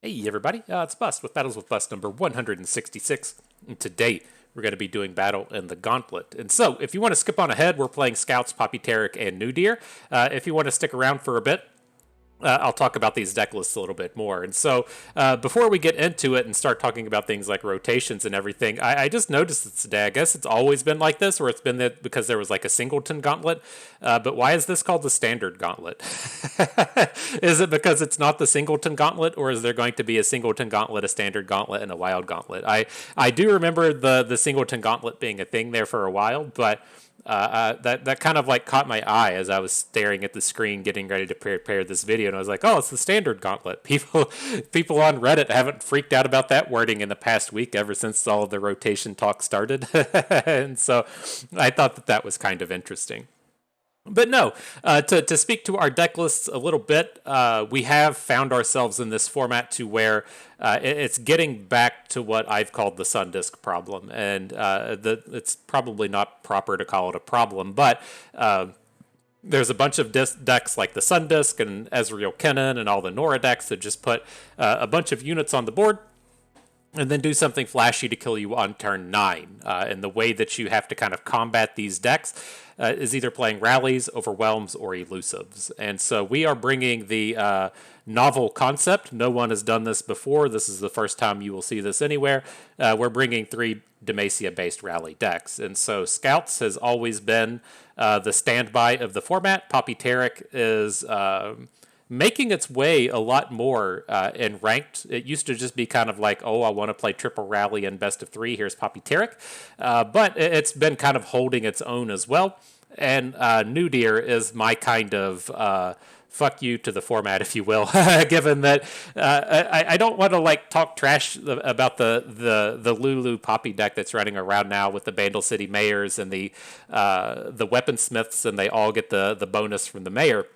Hey everybody, it's Bust with Battles with Bust number 166. And today we're going to be doing battle in the Gauntlet. And so, if you want to skip on ahead, we're playing Scouts, Poppy Taric, and Nudyr. If you want to stick around for a bit, I'll talk about these deck lists a little bit more. And so, before we get into it and start talking about things like rotations and everything, I just noticed this today. I guess it's always been like this, or it's been that because there was like a singleton gauntlet. But why is this called the standard gauntlet? Is it because it's not the singleton gauntlet, or is there going to be a singleton gauntlet, a standard gauntlet, and a wild gauntlet? I do remember the singleton gauntlet being a thing there for a while, but that kind of like caught my eye as I was staring at the screen getting ready to prepare this video, and I was like, oh, it's the standard gauntlet. People on Reddit haven't freaked out about that wording in the past week ever since all of the rotation talk started. And so I thought that was kind of interesting. But no, to speak to our deck lists a little bit, we have found ourselves in this format to where it's getting back to what I've called the Sun Disk problem. And it's probably not proper to call it a problem, but there's a bunch of decks like the Sun Disk and Ezreal Kennen and all the Nora decks that just put a bunch of units on the board and then do something flashy to kill you on turn 9. And the way that you have to kind of combat these decks is either playing rallies, overwhelms, or elusives. And so we are bringing the novel concept. No one has done this before. This is the first time you will see this anywhere. We're bringing 3 Demacia-based rally decks. And so Scouts has always been the standby of the format. Poppy Taric is making its way a lot more in ranked. It used to just be kind of like, oh, I want to play triple rally and best of 3. Here's Poppy Taric. But it's been kind of holding its own as well. And Nudyr is my kind of fuck you to the format, if you will, given that I don't want to like talk trash about the Lulu Poppy deck that's running around now with the Bandle City Mayors and the Weaponsmiths, and they all get the bonus from the Mayor.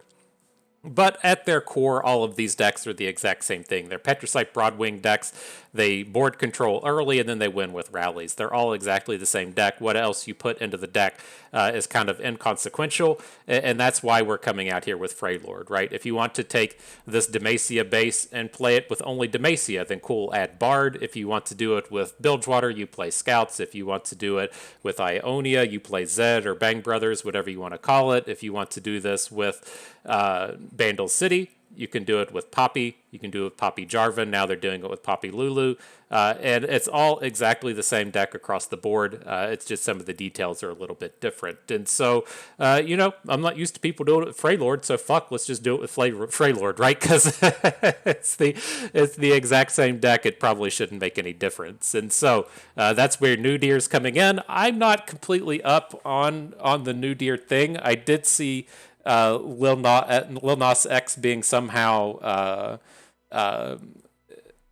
But at their core, all of these decks are the exact same thing. They're Petrocyte Broadwing decks. They board control early, and then they win with rallies. They're all exactly the same deck. What else you put into the deck is kind of inconsequential, and that's why we're coming out here with Freylord, right? If you want to take this Demacia base and play it with only Demacia, then cool, add Bard. If you want to do it with Bilgewater, you play Scouts. If you want to do it with Ionia, you play Zed or Bang Brothers, whatever you want to call it. If you want to do this with Bandle City, you can do it with Poppy. You can do it with Poppy Jarvan. Now they're doing it with Poppy Lulu. And it's all exactly the same deck across the board. It's just some of the details are a little bit different. And so, I'm not used to people doing it with Freylord, so fuck, let's just do it with Freylord, right? Because it's the exact same deck. It probably shouldn't make any difference. And so that's where Nudyr's coming in. I'm not completely up on the Nudyr thing. I did see Lil Nas X being somehow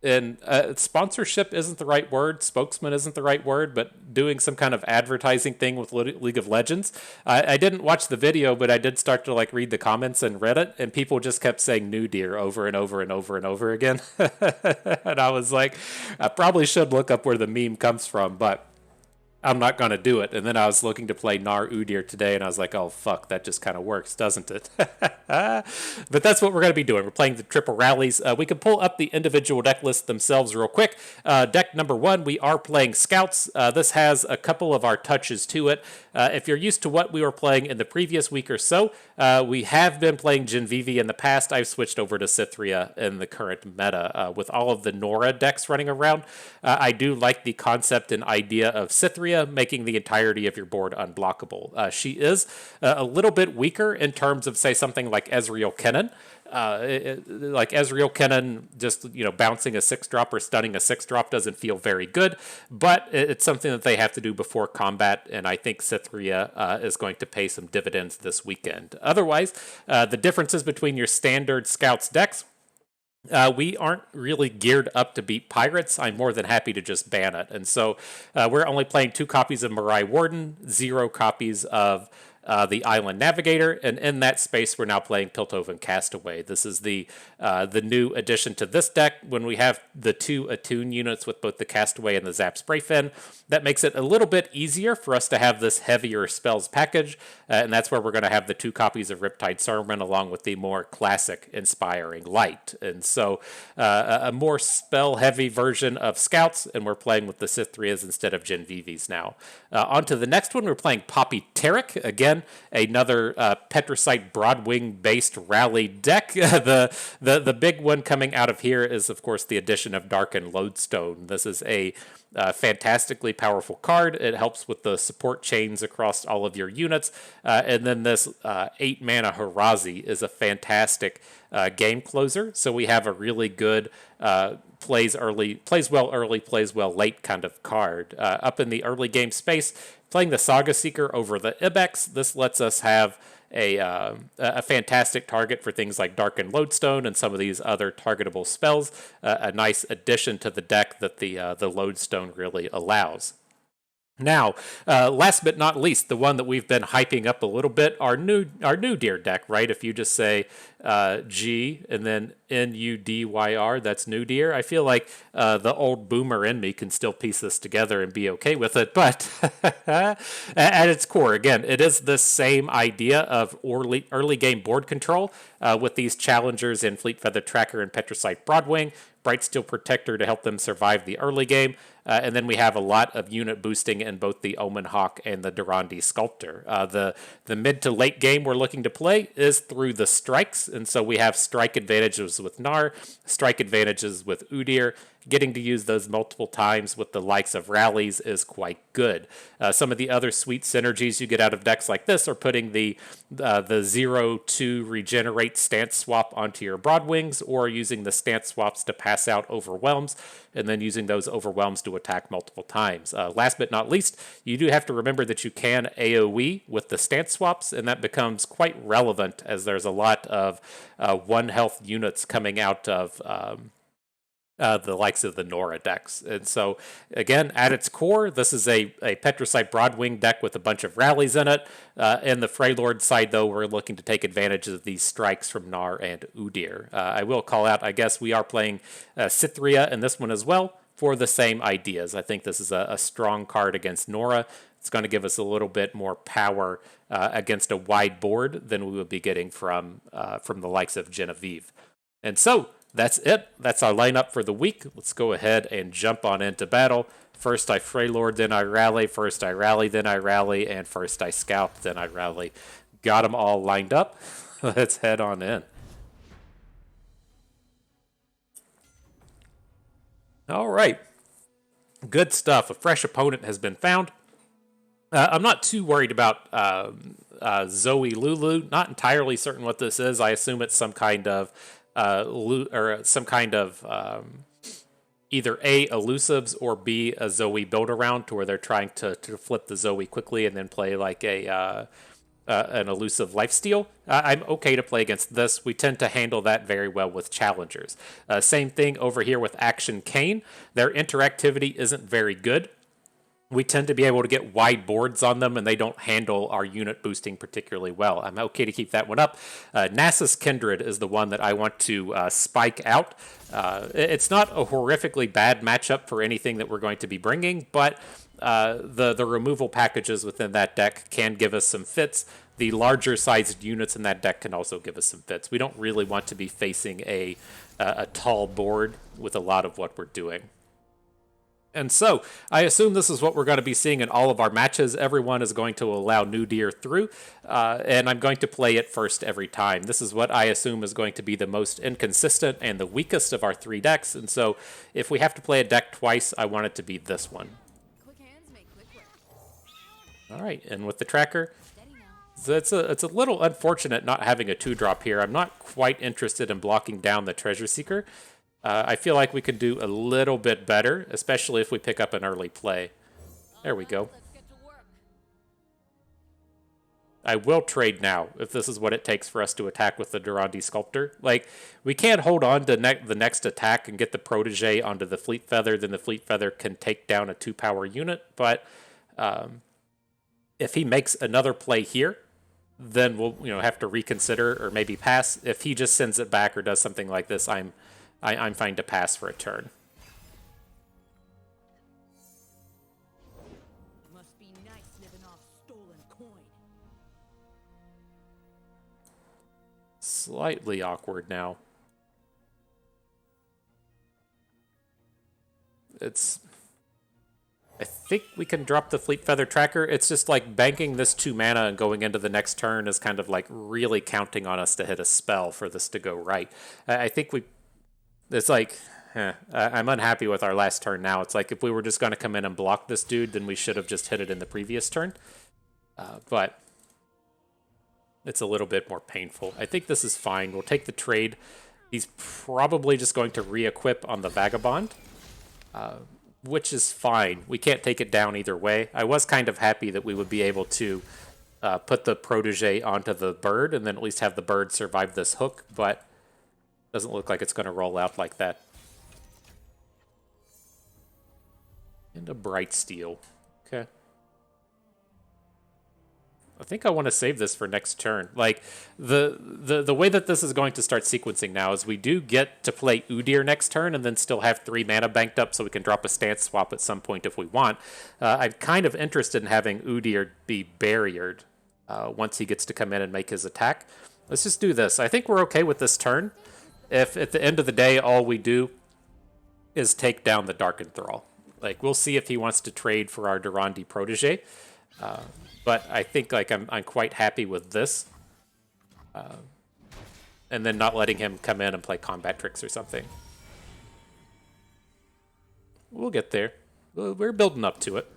and sponsorship isn't the right word, spokesman isn't the right word, but doing some kind of advertising thing with League of Legends. I didn't watch the video, but I did start to like read the comments in Reddit, and people just kept saying Nudyr over and over and over and over again. And I was like, I probably should look up where the meme comes from, but I'm not going to do it. And then I was looking to play Gnar Udyr today, and I was like, oh, fuck, that just kind of works, doesn't it? But that's what we're going to be doing. We're playing the triple rallies. We can pull up the individual deck lists themselves real quick. Deck number 1, we are playing Scouts. This has a couple of our touches to it. If you're used to what we were playing in the previous week or so, we have been playing Genvivi in the past. I've switched over to Cythria in the current meta. With all of the Nora decks running around, I do like the concept and idea of Cythria making the entirety of your board unblockable. She is a little bit weaker in terms of, say, something like Ezreal Kennen. Like Ezreal Kennen, just bouncing a 6-drop or stunning a 6-drop doesn't feel very good, but it's something that they have to do before combat, and I think Cythria is going to pay some dividends this weekend. Otherwise, the differences between your standard Scouts decks, we aren't really geared up to beat Pirates. I'm more than happy to just ban it. And so we're only playing 2 copies of Mirai Warden, 0 copies of the Island Navigator, and in that space we're now playing Piltover Castaway. This is the new addition to this deck. When we have the 2 attune units with both the Castaway and the Zap Sprayfin, that makes it a little bit easier for us to have this heavier spells package, and that's where we're going to have the 2 copies of Riptide Sermon along with the more classic Inspiring Light. And so a more spell-heavy version of Scouts, and we're playing with the Cithrias instead of Genvivis now. On to the next one, we're playing Poppy Taric. Again, another Petricite Broadwing-based rally deck. The big one coming out of here is, of course, the addition of Darken Lodestone. This is a fantastically powerful card. It helps with the support chains across all of your units. And then this 8 mana Harazi is a fantastic game closer. So we have a really good plays well early, plays well late kind of card. Up in the early game space, playing the Saga Seeker over the Ibex, this lets us have a fantastic target for things like Darken Lodestone and some of these other targetable spells. A nice addition to the deck that the Lodestone really allows. Now, last but not least, the one that we've been hyping up a little bit, our Nudyr deck, right? If you just say G and then Nudyr, that's Nudyr. I feel like the old boomer in me can still piece this together and be okay with it. But at its core, again, it is the same idea of early game board control with these challengers in Fleet Feather Tracker and Petricite Broadwing, Brightsteel Protector to help them survive the early game. And then we have a lot of unit boosting in both the Omen Hawk and the Durandi Sculptor. The mid to late game we're looking to play is through the strikes. And so we have strike advantages with Gnar, strike advantages with Udyr. Getting to use those multiple times with the likes of rallies is quite good. Some of the other sweet synergies you get out of decks like this are putting the 0-2 regenerate stance swap onto your Broadwings, or using the stance swaps to pass out Overwhelms, and then using those Overwhelms to attack multiple times. Last but not least, you do have to remember that you can AoE with the stance swaps, and that becomes quite relevant as there's a lot of 1 health units coming out of the likes of the Nora decks. And so, again, at its core, this is a Petricite Broadwing deck with a bunch of rallies in it. In the Freylord side, though, we're looking to take advantage of these strikes from Gnar and Udyr. I will call out, I guess we are playing Cithria in this one as well for the same ideas. I think this is a strong card against Nora. It's going to give us a little bit more power against a wide board than we would be getting from the likes of Genevieve. And so, that's it. That's our lineup for the week. Let's go ahead and jump on into battle. First I Freylord, then I rally. First I rally, then I rally. And first I scout, then I rally. Got them all lined up. Let's head on in. All right. Good stuff. A fresh opponent has been found. I'm not too worried about Zoe Lulu. Not entirely certain what this is. I assume it's some kind of either A, elusives, or B, a Zoe build around to where they're trying to flip the Zoe quickly and then play like an elusive lifesteal. I'm okay to play against this. We tend to handle that very well with challengers. Same thing over here with Action Kane. Their interactivity isn't very good. We tend to be able to get wide boards on them, and they don't handle our unit boosting particularly well. I'm okay to keep that one up. Nasus Kindred is the one that I want to spike out. It's not a horrifically bad matchup for anything that we're going to be bringing, but the removal packages within that deck can give us some fits. The larger sized units in that deck can also give us some fits. We don't really want to be facing a tall board with a lot of what we're doing. And so, I assume this is what we're going to be seeing in all of our matches. Everyone is going to allow Nudyr through, and I'm going to play it first every time. This is what I assume is going to be the most inconsistent and the weakest of our 3 decks, and so if we have to play a deck twice, I want it to be this one. Alright, and with the tracker, so it's a little unfortunate not having a 2-drop here. I'm not quite interested in blocking down the Treasure Seeker. I feel like we could do a little bit better, especially if we pick up an early play. There we go. I will trade now, if this is what it takes for us to attack with the Durandi Sculptor. Like, we can't hold on to the next attack and get the Protege onto the Fleet Feather, then the Fleet Feather can take down a 2-power unit, but if he makes another play here, then we'll have to reconsider or maybe pass. If he just sends it back or does something like this, I'm fine to pass for a turn. Must be nice living off stolen coin. Slightly awkward now. I think we can drop the Fleet Feather Tracker. It's just like banking this 2 mana and going into the next turn is kind of like really counting on us to hit a spell for this to go right. I think it's like, I'm unhappy with our last turn now. It's like if we were just going to come in and block this dude, then we should have just hit it in the previous turn. But it's a little bit more painful. I think this is fine. We'll take the trade. He's probably just going to re-equip on the Vagabond. Which is fine. We can't take it down either way. I was kind of happy that we would be able to put the protege onto the bird and then at least have the bird survive this hook, but doesn't look like it's going to roll out like that. And a bright steel. Okay. I think I want to save this for next turn. Like, the way that this is going to start sequencing now is we do get to play Udyr next turn and then still have 3 mana banked up so we can drop a stance swap at some point if we want. I'm kind of interested in having Udyr be barriered once he gets to come in and make his attack. Let's just do this. I think we're okay with this turn. If at the end of the day all we do is take down the Dark Enthrall. Like, we'll see if he wants to trade for our Durandi protege. But I think like I'm quite happy with this. And then not letting him come in and play combat tricks or something. We'll get there. We're building up to it.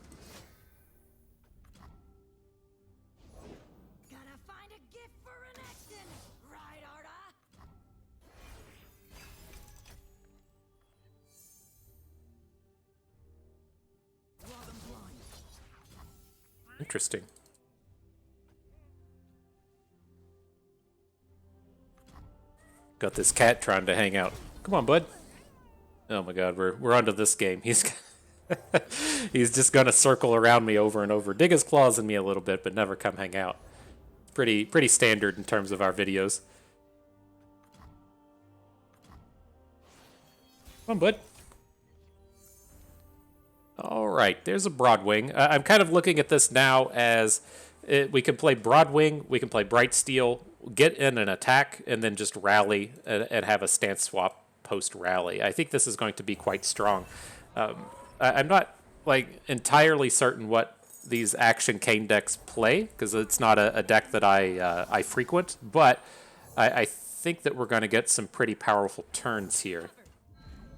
Gotta find a gift for an action, right, Arda? Robin blind. Interesting. Got this cat trying to hang out. Come on, bud. Oh my god, we're onto this game. He's just gonna circle around me over and over, dig his claws in me a little bit, but never come hang out. Pretty standard in terms of our videos. Come on, bud. All right, there's a Broadwing. I'm kind of looking at this now as we can play Broadwing, we can play Bright Steel, get in an attack, and then just rally and have a stance swap post-rally. I think this is going to be quite strong. I'm not like entirely certain what these Action Cane decks play, because it's not a deck that I frequent, but I think that we're going to get some pretty powerful turns here.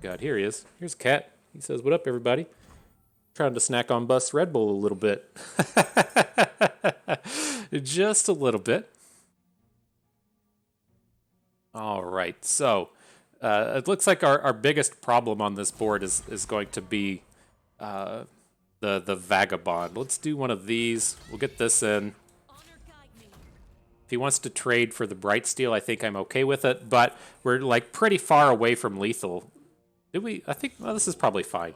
God, here he is. Here's Cat. He says, "What up, everybody?" Trying to snack on Bus Red Bull a little bit. Just a little bit. All right, so it looks like our biggest problem on this board is going to be the Vagabond. Let's do one of these. We'll get this in. If he wants to trade for the Bright Steel, I think I'm okay with it, but we're like pretty far away from lethal. Did we? I think this is probably fine.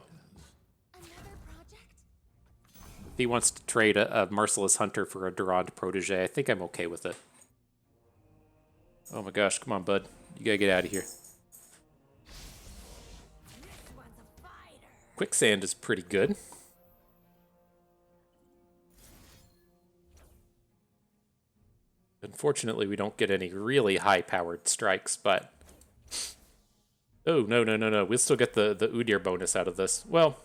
If he wants to trade a Merciless Hunter for a Durand protege, I think I'm okay with it. Oh my gosh, come on, bud. You gotta get out of here. Quicksand is pretty good. Unfortunately, we don't get any really high-powered strikes, but... Oh, no. We'll still get the Udyr bonus out of this. Well,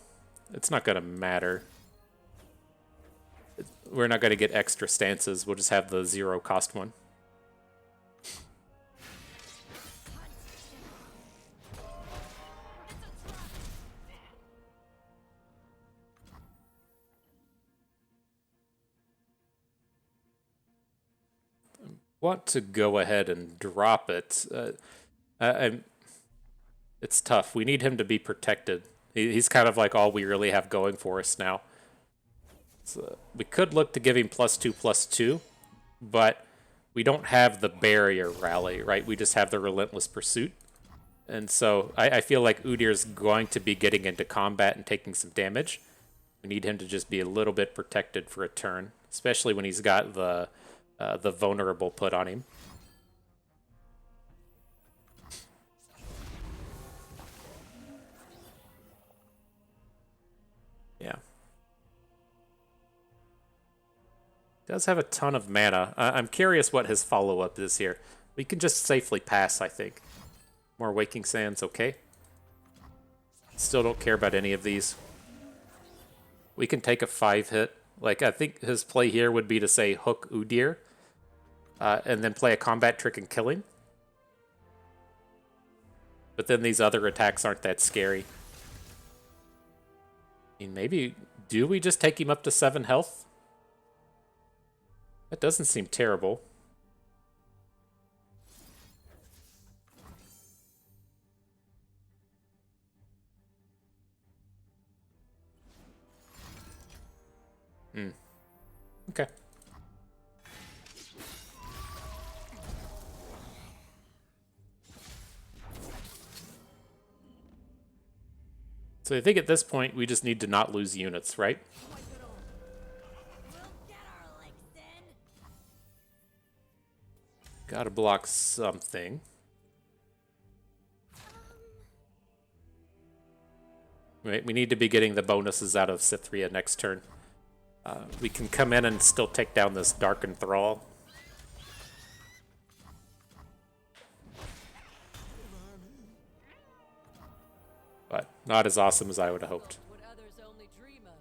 it's not gonna matter. We're not gonna get extra stances. We'll just have the 0-cost one. Want to go ahead and drop it. It's tough. We need him to be protected. He's kind of like all we really have going for us now. So we could look to give him +2/+2, but we don't have the barrier rally, right? We just have the relentless pursuit. And so I feel like Udyr's going to be getting into combat and taking some damage. We need him to just be a little bit protected for a turn, especially when he's got the the vulnerable put on him. Yeah. Does have a ton of mana. I'm curious what his follow-up is here. We can just safely pass, I think. More Waking Sands, okay. Still don't care about any of these. We can take a 5-hit. Like, I think his play here would be to, say, hook Udyr, and then play a combat trick and kill him. But then these other attacks aren't that scary. I mean, maybe... Do we just take him up to 7 health? That doesn't seem terrible. Okay. So I think at this point we just need to not lose units, right? We'll get our legs in. Gotta block something. Right, we need to be getting the bonuses out of Cythria next turn. We can come in and still take down this Dark Enthrall. But not as awesome as I would have hoped. What others only dream of.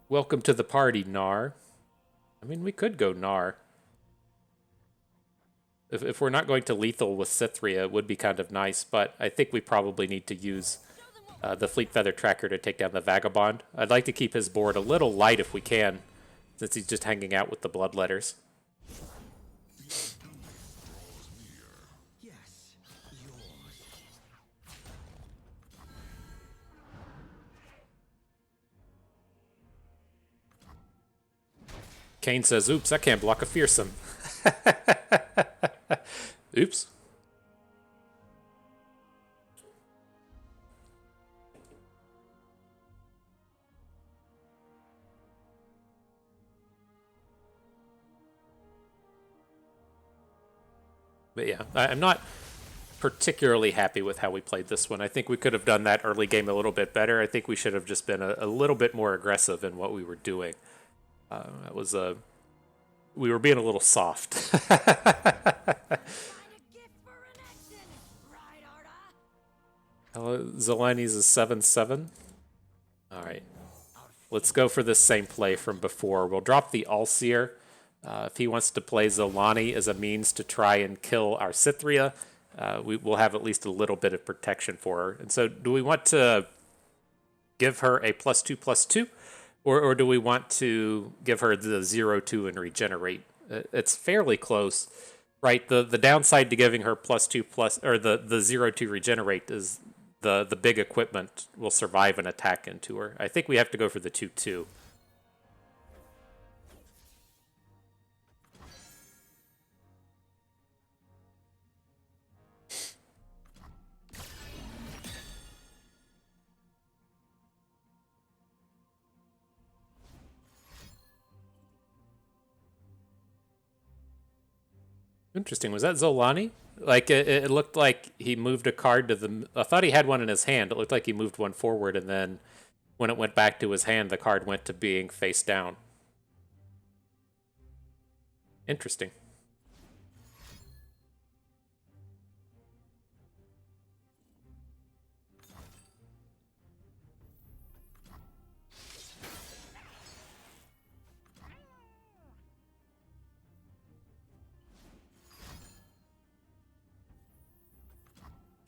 Welcome to the party, Gnar. I mean, we could go Gnar. If we're not going to lethal with Cythria, it would be kind of nice, but I think we probably need to use the Fleet Feather Tracker to take down the Vagabond. I'd like to keep his board a little light if we can, since he's just hanging out with the Bloodletters. Kane says, oops, I can't block a Fearsome. Oops. But yeah, I'm not particularly happy with how we played this one. I think we could have done that early game a little bit better. I think we should have just been a little bit more aggressive in what we were doing. That was we were being a little soft. Zelani's is 7-7. All right. Let's go for this same play from before. We'll drop the Allseer. If he wants to play Zolani as a means to try and kill our Cythria, we will have at least a little bit of protection for her. And so do we want to give her a +2/+2? Or do we want to give her the 0/2 and regenerate? It's fairly close, right? The downside to giving her +2+ or the 0/2 regenerate is the big equipment will survive an attack into her. I think we have to go for the 2/2. Interesting. Was that Zolani? Like, it looked like he moved a card to the... I thought he had one in his hand. It looked like he moved one forward, and then when it went back to his hand, the card went to being face down. Interesting.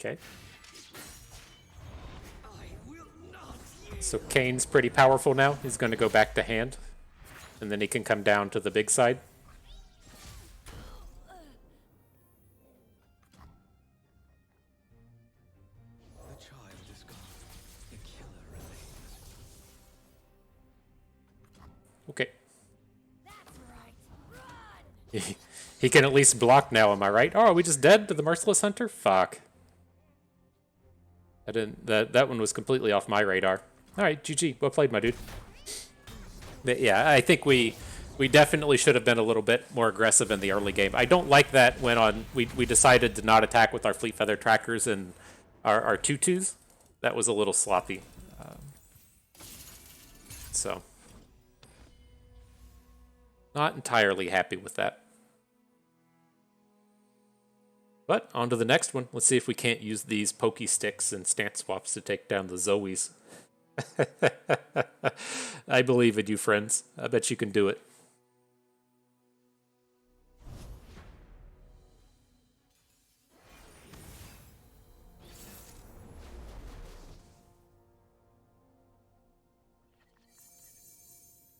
Okay. So Kane's pretty powerful now. He's going to go back to hand. And then he can come down to the big side. The child is gone. The killer remains. Okay. That's right. Run! He can at least block now, am I right? Oh, are we just dead to the Merciless Hunter? Fuck. I didn't... That one was completely off my radar. All right, GG. Well played, my dude. But yeah, I think we definitely should have been a little bit more aggressive in the early game. I don't like that when we decided to not attack with our Fleet Feather trackers and our tutus. That was a little sloppy. So, not entirely happy with that. But on to the next one. Let's see if we can't use these pokey sticks and stance swaps to take down the Zoes. I believe in you, friends. I bet you can do it.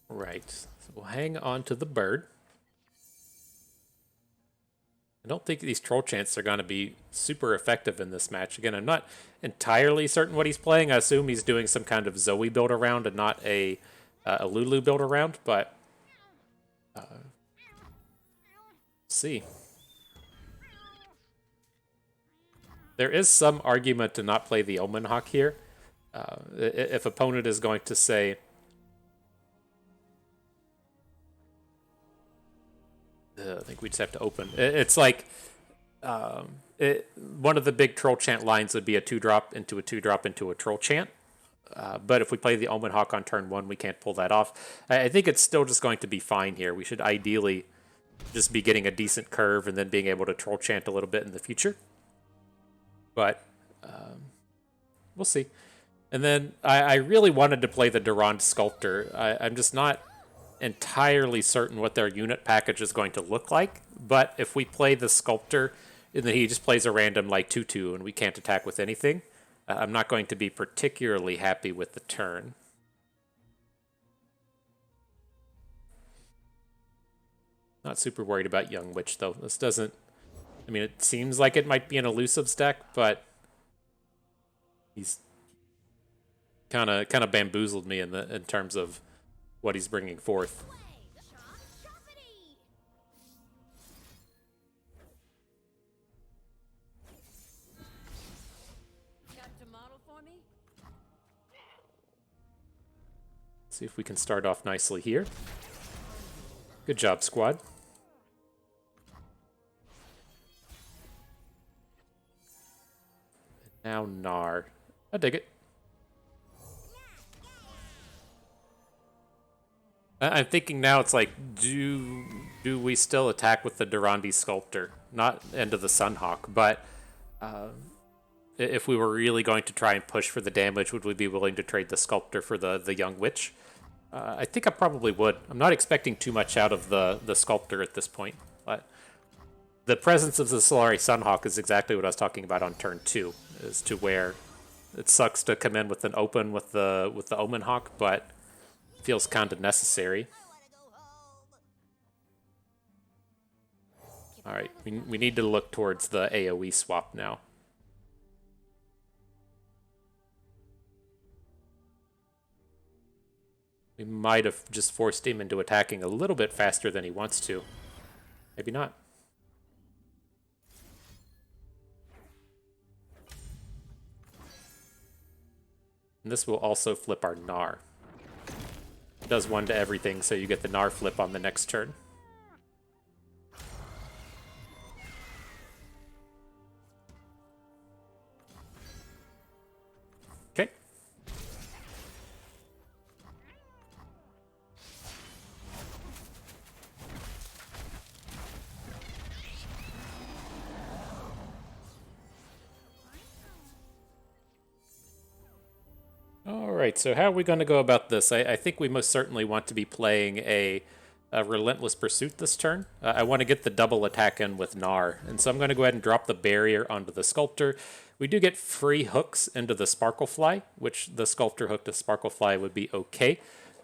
Right. So we'll hang on to the bird. I don't think these troll chants are going to be super effective in this match. Again, I'm not entirely certain what he's playing. I assume he's doing some kind of Zoe build around and not a Lulu build around, but see. There is some argument to not play the Omen Hawk here. If opponent is going to say, I think we just have to open. It's like one of the big troll chant lines would be a 2-drop into a 2-drop into a troll chant. But if we play the Omen Hawk on turn 1, we can't pull that off. I think it's still just going to be fine here. We should ideally just be getting a decent curve and then being able to troll chant a little bit in the future. But we'll see. And then I really wanted to play the Durand Sculptor. I'm just not entirely certain what their unit package is going to look like. But if we play the Sculptor and then he just plays a random like 2/2 and we can't attack with anything, I'm not going to be particularly happy with the turn. Not super worried about Young Witch, though. This doesn't... I mean, it seems like it might be an elusive stack, but he's kind of bamboozled me in terms of what he's bringing forth. See if we can start off nicely here. Good job, squad. Now Gnar. I dig it. I'm thinking now it's like, do we still attack with the Durandi Sculptor? Not End of the Sunhawk, but if we were really going to try and push for the damage, would we be willing to trade the Sculptor for the Young Witch? I think I probably would. I'm not expecting too much out of the Sculptor at this point, but the presence of the Solari Sunhawk is exactly what I was talking about on turn 2, as to where it sucks to come in with an open with the Omen Hawk, but feels kind of necessary. All right, we need to look towards the AoE swap now. We might have just forced him into attacking a little bit faster than he wants to. Maybe not. And this will also flip our Gnar. Does 1 to everything, so you get the Gnar flip on the next turn. Okay. Alright, so how are we going to go about this? I think we most certainly want to be playing a Relentless Pursuit this turn. I want to get the double attack in with Gnar, and so I'm going to go ahead and drop the barrier onto the Sculptor. We do get free hooks into the Sparklefly, which the Sculptor hook to Sparklefly would be okay.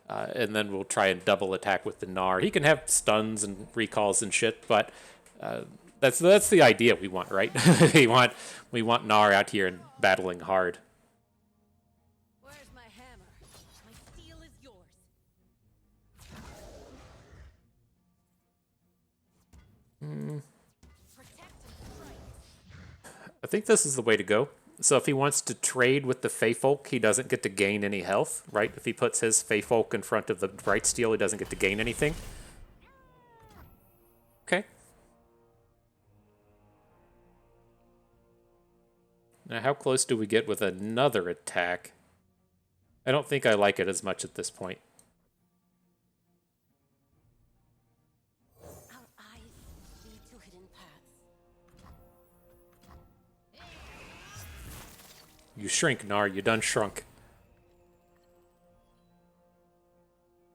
And then we'll try and double attack with the Gnar. He can have stuns and recalls and shit, but that's the idea we want, right? we want Gnar out here and battling hard. I think this is the way to go. So if he wants to trade with the Feyfolk, he doesn't get to gain any health, right? If he puts his Feyfolk in front of the Brightsteel, he doesn't get to gain anything. Okay. Now, how close do we get with another attack? I don't think I like it as much at this point. Our eyes lead to hidden paths. You shrink, Gnar. You done shrunk.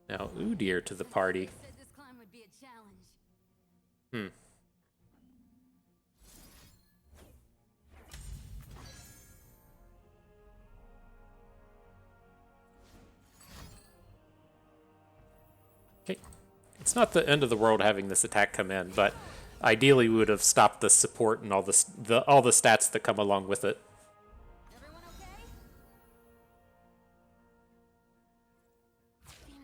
Now, Udyr to the party. Said this climb would be a challenge. Okay. It's not the end of the world having this attack come in, but ideally we would have stopped the support and all the stats that come along with it. Everyone okay?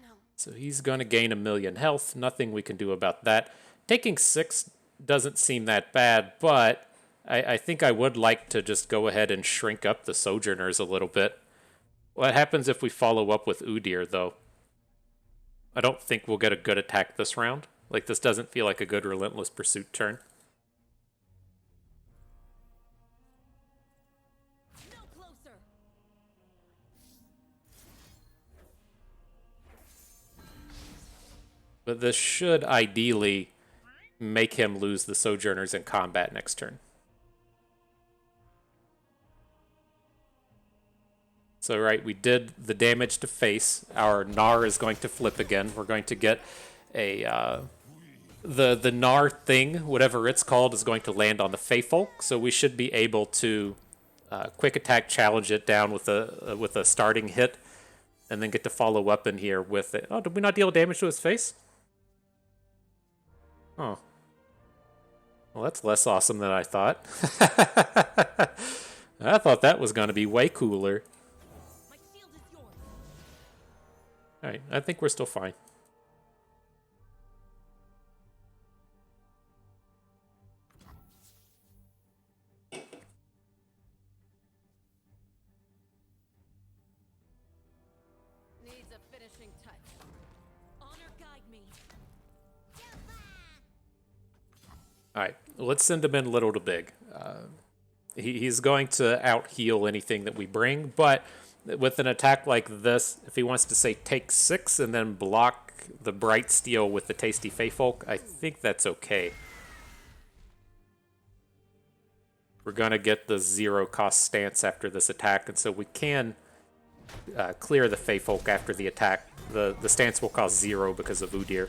No. So he's going to gain 1,000,000 health. Nothing we can do about that. Taking 6 doesn't seem that bad, but I think I would like to just go ahead and shrink up the Sojourners a little bit. What happens if we follow up with Udyr, though? I don't think we'll get a good attack this round. Like, this doesn't feel like a good Relentless Pursuit turn. No closer. But this should ideally make him lose the Sojourners in combat next turn. So, right, we did the damage to face. Our Gnar is going to flip again. We're going to get a... the Gnar thing, whatever it's called, is going to land on the Feyfolk. So we should be able to quick attack challenge it down with a starting hit. And then get to follow up in here with it. Oh, did we not deal damage to his face? Oh. Well, that's less awesome than I thought. I thought that was going to be way cooler. My shield is yours. Alright, I think we're still fine. Needs a finishing touch. Honor guide me. Alright, let's send him in little to big. He's going to out-heal anything that we bring, but with an attack like this, if he wants to, say, take 6 and then block the Bright Steel with the Tasty Feyfolk, I think that's okay. We're going to get the 0-cost stance after this attack, and so we can clear the Feyfolk after the attack. The stance will cost 0 because of Udyr.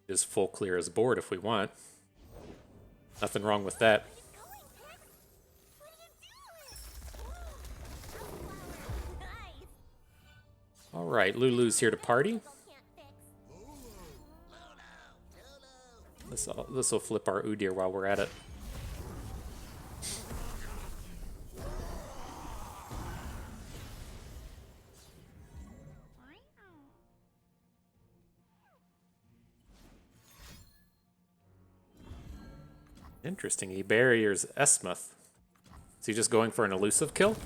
Just full clear his board if we want. Nothing wrong with that. All right, Lulu's here to party. This will flip our Udyr while we're at it. Interesting. He barriers Esmuth. Is he just going for an elusive kill?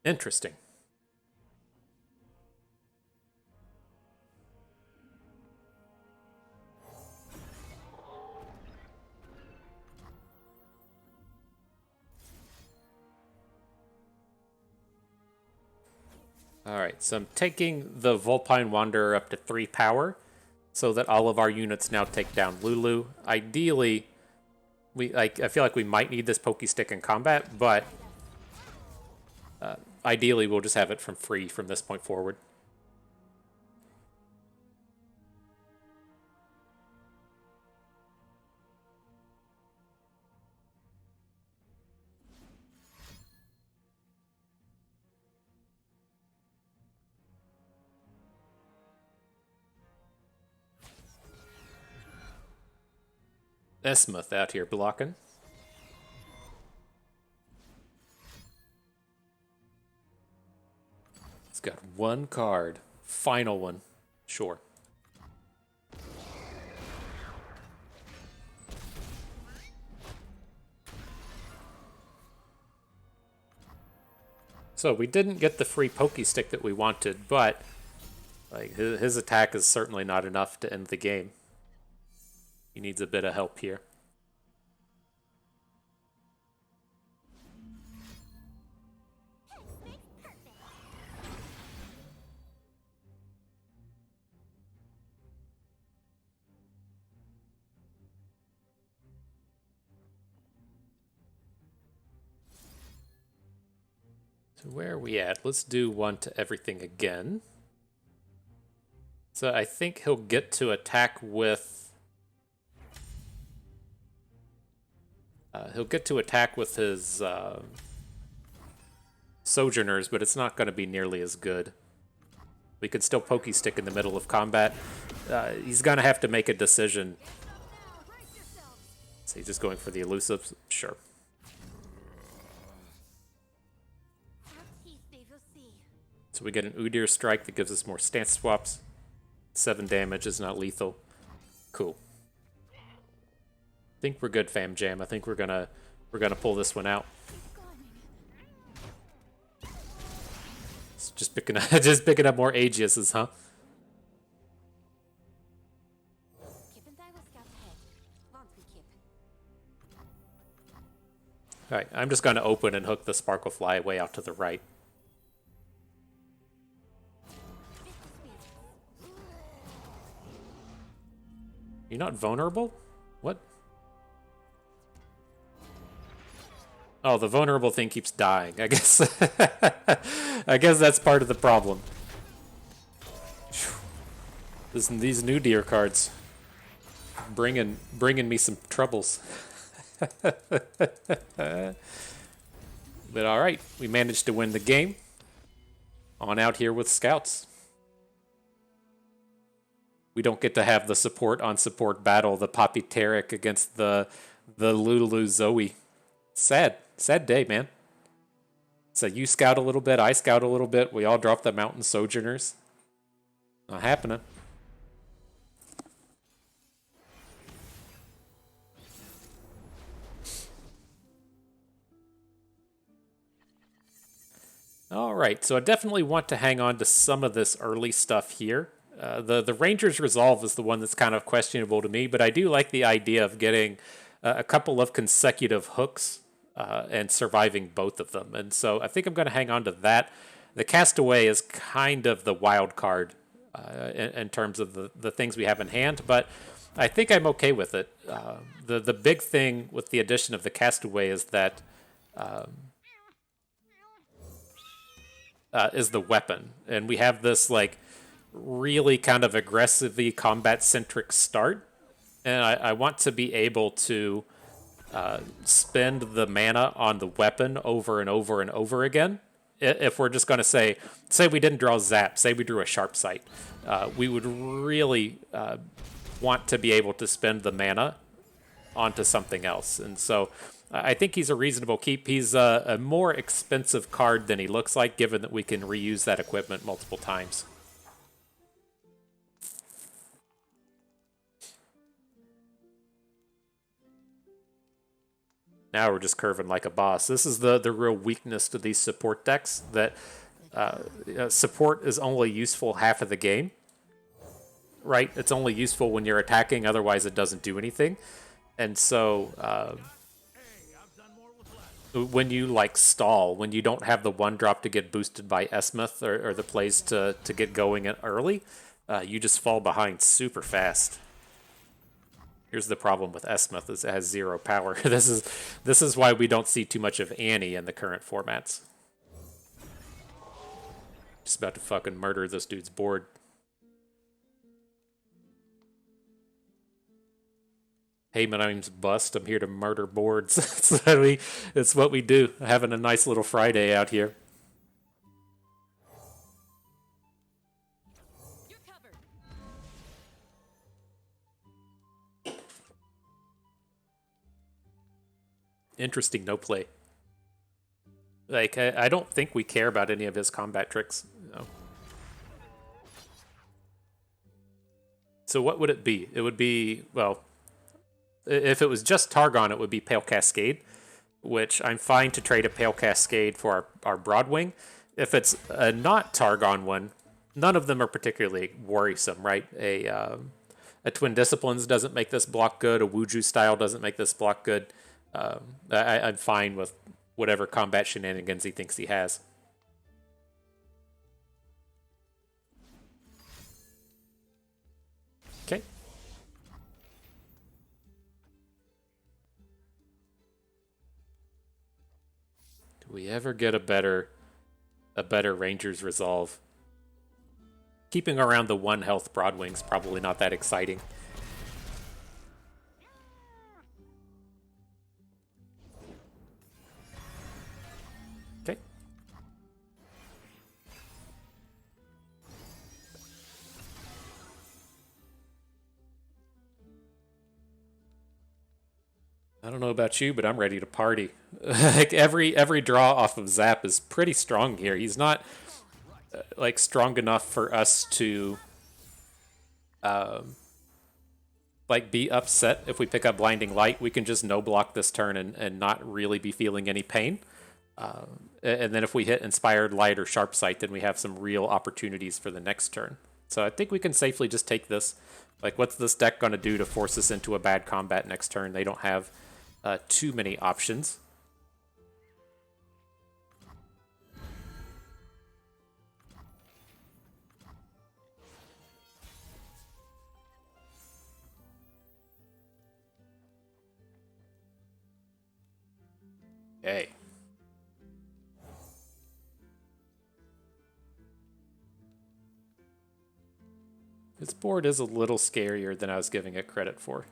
Interesting. Alright, so I'm taking the Vulpine Wanderer up to 3 power so that all of our units now take down Lulu. Ideally, I feel like we might need this Pokey Stick in combat, but ideally we'll just have it from free from this point forward. Esmuth out here blocking. Got one card. Final one. Sure. So we didn't get the free pokey stick that we wanted, but like his attack is certainly not enough to end the game. He needs a bit of help here. So where are we at? Let's do one to everything again. So I think he'll get to attack with... he'll get to attack with his Sojourners, but it's not going to be nearly as good. We can still pokey stick in the middle of combat. He's going to have to make a decision. So he's just going for the elusives? Sure. So we get an Udyr strike that gives us more stance swaps. 7 damage is not lethal. Cool. I think we're good, fam jam. I think we're gonna pull this one out. It's just picking up more Aegiuses, huh? Alright, I'm just gonna open and hook the Sparkle Fly way out to the right. You're not vulnerable? What? Oh, the vulnerable thing keeps dying. I guess I guess that's part of the problem. These Nudyr cards bringing me some troubles. But all right, we managed to win the game. On out here with scouts. We don't get to have the support on support battle, the Poppy Taric against the Lulu Zoe. Sad day, man. So you scout a little bit, I scout a little bit. We all drop the Mountain Sojourners. Not happening. All right, so I definitely want to hang on to some of this early stuff here. The Ranger's Resolve is the one that's kind of questionable to me, but I do like the idea of getting a couple of consecutive hooks and surviving both of them. And so I think I'm going to hang on to that. The Castaway is kind of the wild card in terms of the things we have in hand, but I think I'm okay with it. The big thing with the addition of the Castaway is that is the weapon. And we have this like really kind of aggressively combat-centric start. And I want to be able to spend the mana on the weapon over and over and over again. If we're just going to say we didn't draw Zap, say we drew a Sharp Sight, we would really want to be able to spend the mana onto something else. And so I think he's a reasonable keep. He's a more expensive card than he looks like, given that we can reuse that equipment multiple times. Now we're just curving like a boss. This is the real weakness to these support decks, that support is only useful half of the game, right? It's only useful when you're attacking, otherwise it doesn't do anything. And so when you like stall, when you don't have the 1-drop to get boosted by Esmuth or the plays to get going early, you just fall behind super fast. Here's the problem with Esmuth, is it has 0 power. This is why we don't see too much of Annie in the current formats. Just about to fucking murder this dude's board. Hey, my name's Bust. I'm here to murder boards. It's what we do. Having a nice little Friday out here. You're covered. Interesting no play. Like, I don't think we care about any of his combat tricks. No. So what would it be? It would be, well, if it was just Targon, it would be Pale Cascade, which I'm fine to trade a Pale Cascade for our Broadwing. If it's a not Targon one, none of them are particularly worrisome, right? A Twin Disciplines doesn't make this block good. A Wuju style doesn't make this block good. I'm fine with whatever combat shenanigans he thinks he has. Okay. Do we ever get a better Ranger's Resolve? Keeping around the 1 health Broadwing's probably not that exciting. Okay. I don't know about you, but I'm ready to party. Like every draw off of Zap is pretty strong here. He's not like strong enough for us to like be upset if we pick up Blinding Light. We can just no block this turn and not really be feeling any pain. And then if we hit Inspired Light or Sharp Sight, then we have some real opportunities for the next turn. So I think we can safely just take this. Like, what's this deck going to do to force us into a bad combat next turn? They don't have too many options. Okay. This board is a little scarier than I was giving it credit for.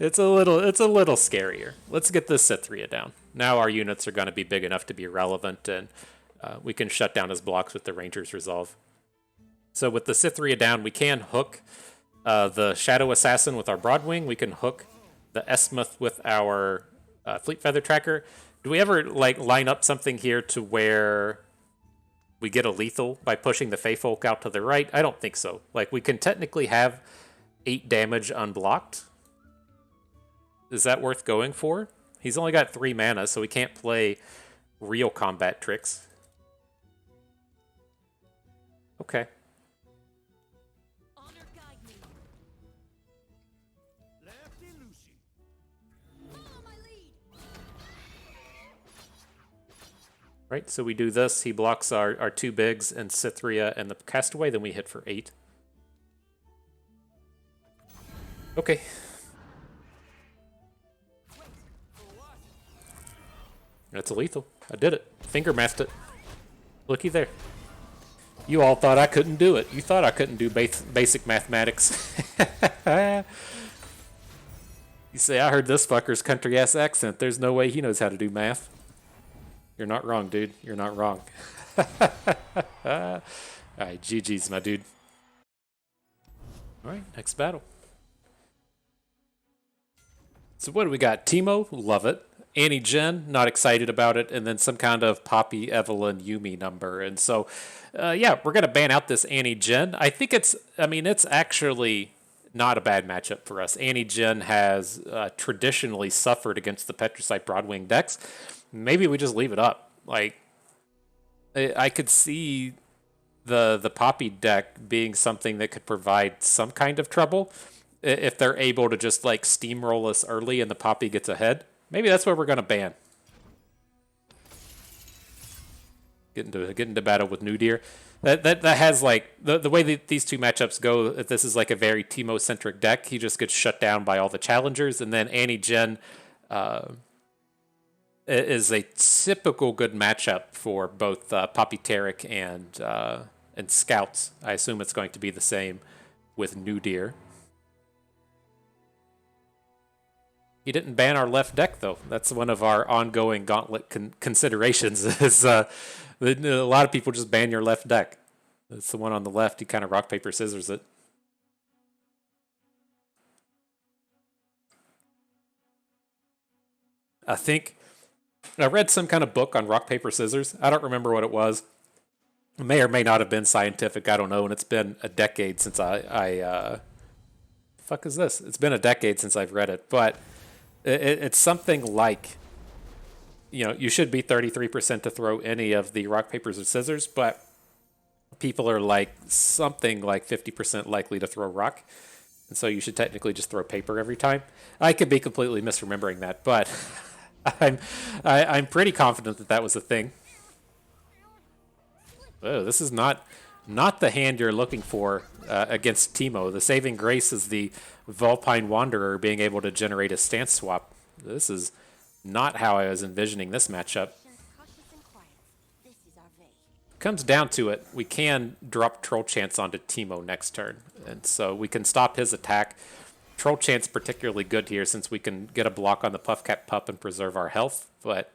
It's a little scarier. Let's get this Cithria down. Now our units are going to be big enough to be relevant, and we can shut down his blocks with the Ranger's Resolve. So with the Cithria down, we can hook the Shadow Assassin with our Broadwing. We can hook the Esmuth with our Fleet Feather Tracker. Do we ever like line up something here to where we get a lethal by pushing the Feyfolk out to the right? I don't think so. Like, we can technically have 8 damage unblocked. Is that worth going for? He's only got 3 mana, so he can't play real combat tricks. Okay. Honor guide me. Lefty Lucy. Follow my lead. Right, so we do this. He blocks our 2 bigs and Cithria and the Castaway, then we hit for 8. Okay. That's a lethal. I did it. Finger mathed it. Looky there. You all thought I couldn't do it. You thought I couldn't do basic mathematics. You say, I heard this fucker's country-ass accent. There's no way he knows how to do math. You're not wrong, dude. You're not wrong. Alright, GG's, my dude. Alright, next battle. So what do we got? Teemo, love it. Annie Jen, not excited about it. And then some kind of Poppy, Evelyn, Yumi number. And so, yeah, we're going to ban out this Annie Jen. I think it's actually not a bad matchup for us. Annie Jen has traditionally suffered against the Petricite Broadwing decks. Maybe we just leave it up. Like, I could see the Poppy deck being something that could provide some kind of trouble if they're able to just like steamroll us early and the Poppy gets ahead. Maybe that's what we're gonna ban. Get into battle with Nudyr. That has like the way that these two matchups go. If this is like a very Teemo centric deck, he just gets shut down by all the challengers, and then Annie Jen is a typical good matchup for both Poppy Taric and Scouts. I assume it's going to be the same with Nudyr. He didn't ban our left deck, though. That's one of our ongoing Gauntlet considerations. Is a lot of people just ban your left deck. It's the one on the left. He kind of rock, paper, scissors it. I think I read some kind of book on rock, paper, scissors. I don't remember what it was. It may or may not have been scientific. I don't know. And it's been a decade since fuck is this? It's been a decade since I've read it, but it's something like, you know, you should be 33% to throw any of the rock, papers, or scissors, but people are like something like 50% likely to throw rock. And so you should technically just throw paper every time. I could be completely misremembering that, but I'm pretty confident that that was a thing. Oh, this is not the hand you're looking for against Teemo. The saving grace is the Vulpine Wanderer being able to generate a stance swap. This is not how I was envisioning this matchup. Comes down to it, we can drop Troll Chance onto Teemo next turn, and so we can stop his attack. Troll Chance particularly good here since we can get a block on the Puffcat Pup and preserve our health, but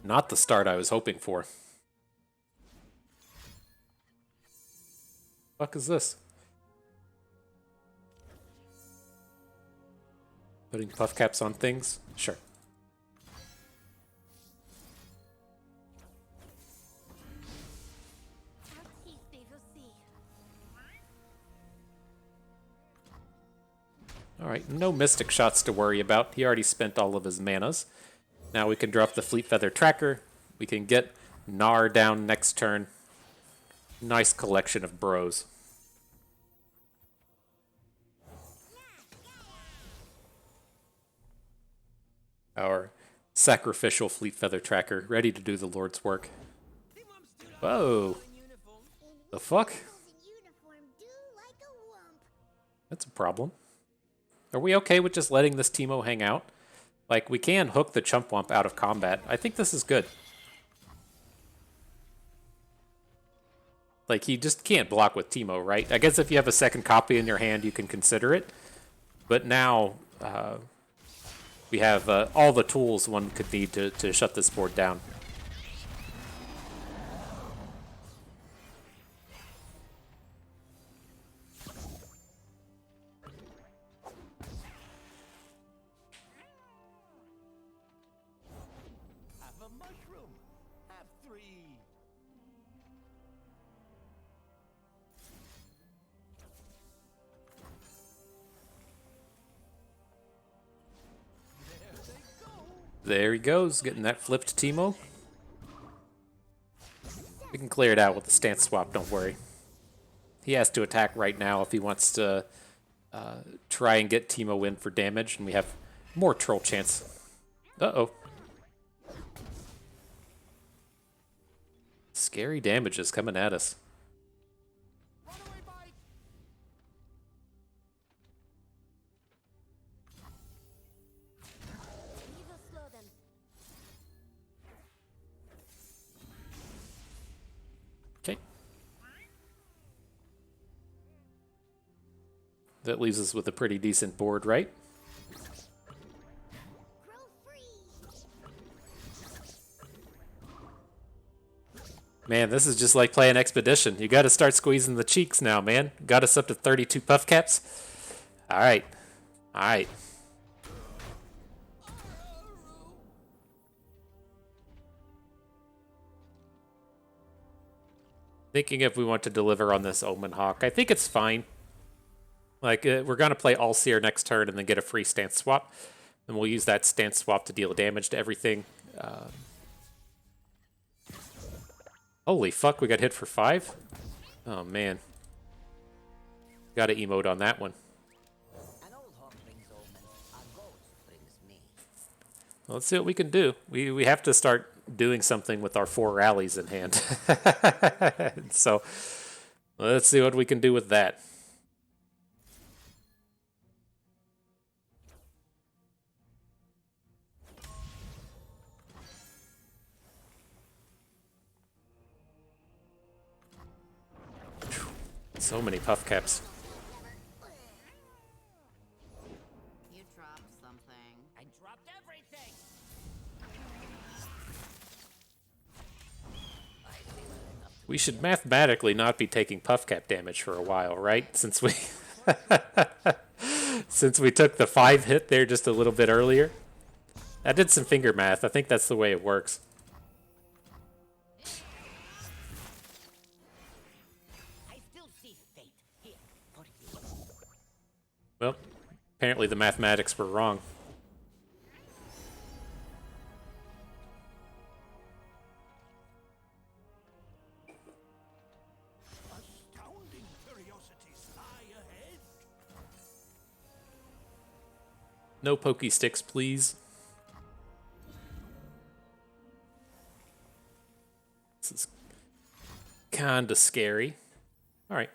not the start I was hoping for. Fuck is this? Putting puff caps on things? Sure. Alright, no Mystic Shots to worry about. He already spent all of his manas. Now we can drop the Fleet Feather Tracker. We can get Gnar down next turn. Nice collection of bros. Our sacrificial Fleet Feather Tracker, ready to do the Lord's work. Whoa! The fuck? That's a problem. Are we okay with just letting this Teemo hang out? Like, we can hook the Chump Wump out of combat. I think this is good. Like, he just can't block with Teemo, right? I guess if you have a second copy in your hand, you can consider it. But now, we have all the tools one could need to shut this board down. Have a mushroom. Have 3. There he goes, getting that flipped Teemo. We can clear it out with the stance swap, don't worry. He has to attack right now if he wants to try and get Teemo in for damage, and we have more Troll Chance. Uh-oh. Scary damage is coming at us. Okay. That leaves us with a pretty decent board, right? Man, this is just like playing Expedition. You got to start squeezing the cheeks now, man. Got us up to 32 puff caps. All right. All right. Thinking if we want to deliver on this Omen Hawk. I think it's fine. Like, we're going to play All-Seer next turn and then get a free stance swap. And we'll use that stance swap to deal damage to everything. Holy fuck, we got hit for 5? Oh, man. Got to emote on that one. An old hawk brings omen, a ghost brings me. Well, let's see what we can do. We have to start doing something with our 4 rallies in hand. So, let's see what we can do with that. So many puff caps. You dropped something. I dropped everything. We should mathematically not be taking puff cap damage for a while, right? Since we since we took the 5 hit there just a little bit earlier. I did some finger math. I think that's the way it works. Well, apparently the mathematics were wrong. Astounding curiosities lie ahead. No pokey sticks, please. This is kinda scary. Alright.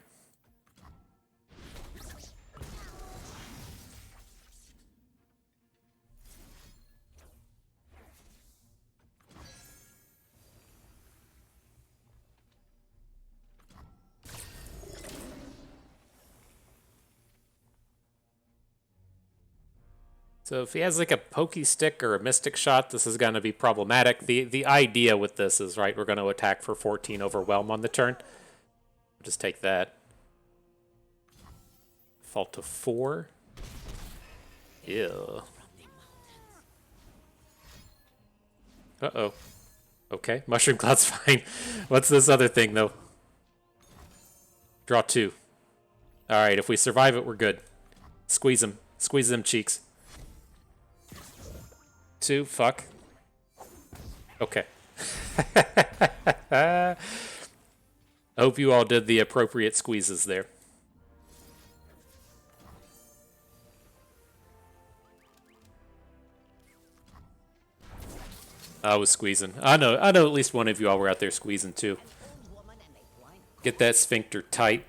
So if he has like a pokey stick or a mystic shot, this is going to be problematic. The idea with this is, right, we're going to attack for 14 overwhelm on the turn. Just take that. Fall to 4. Ew. Uh-oh. Okay, Mushroom Cloud's fine. What's this other thing, though? Draw 2. Alright, if we survive it, we're good. Squeeze them. Squeeze them cheeks. 2, fuck. Okay. I hope you all did the appropriate squeezes there. I was squeezing. I know at least one of you all were out there squeezing too. Get that sphincter tight.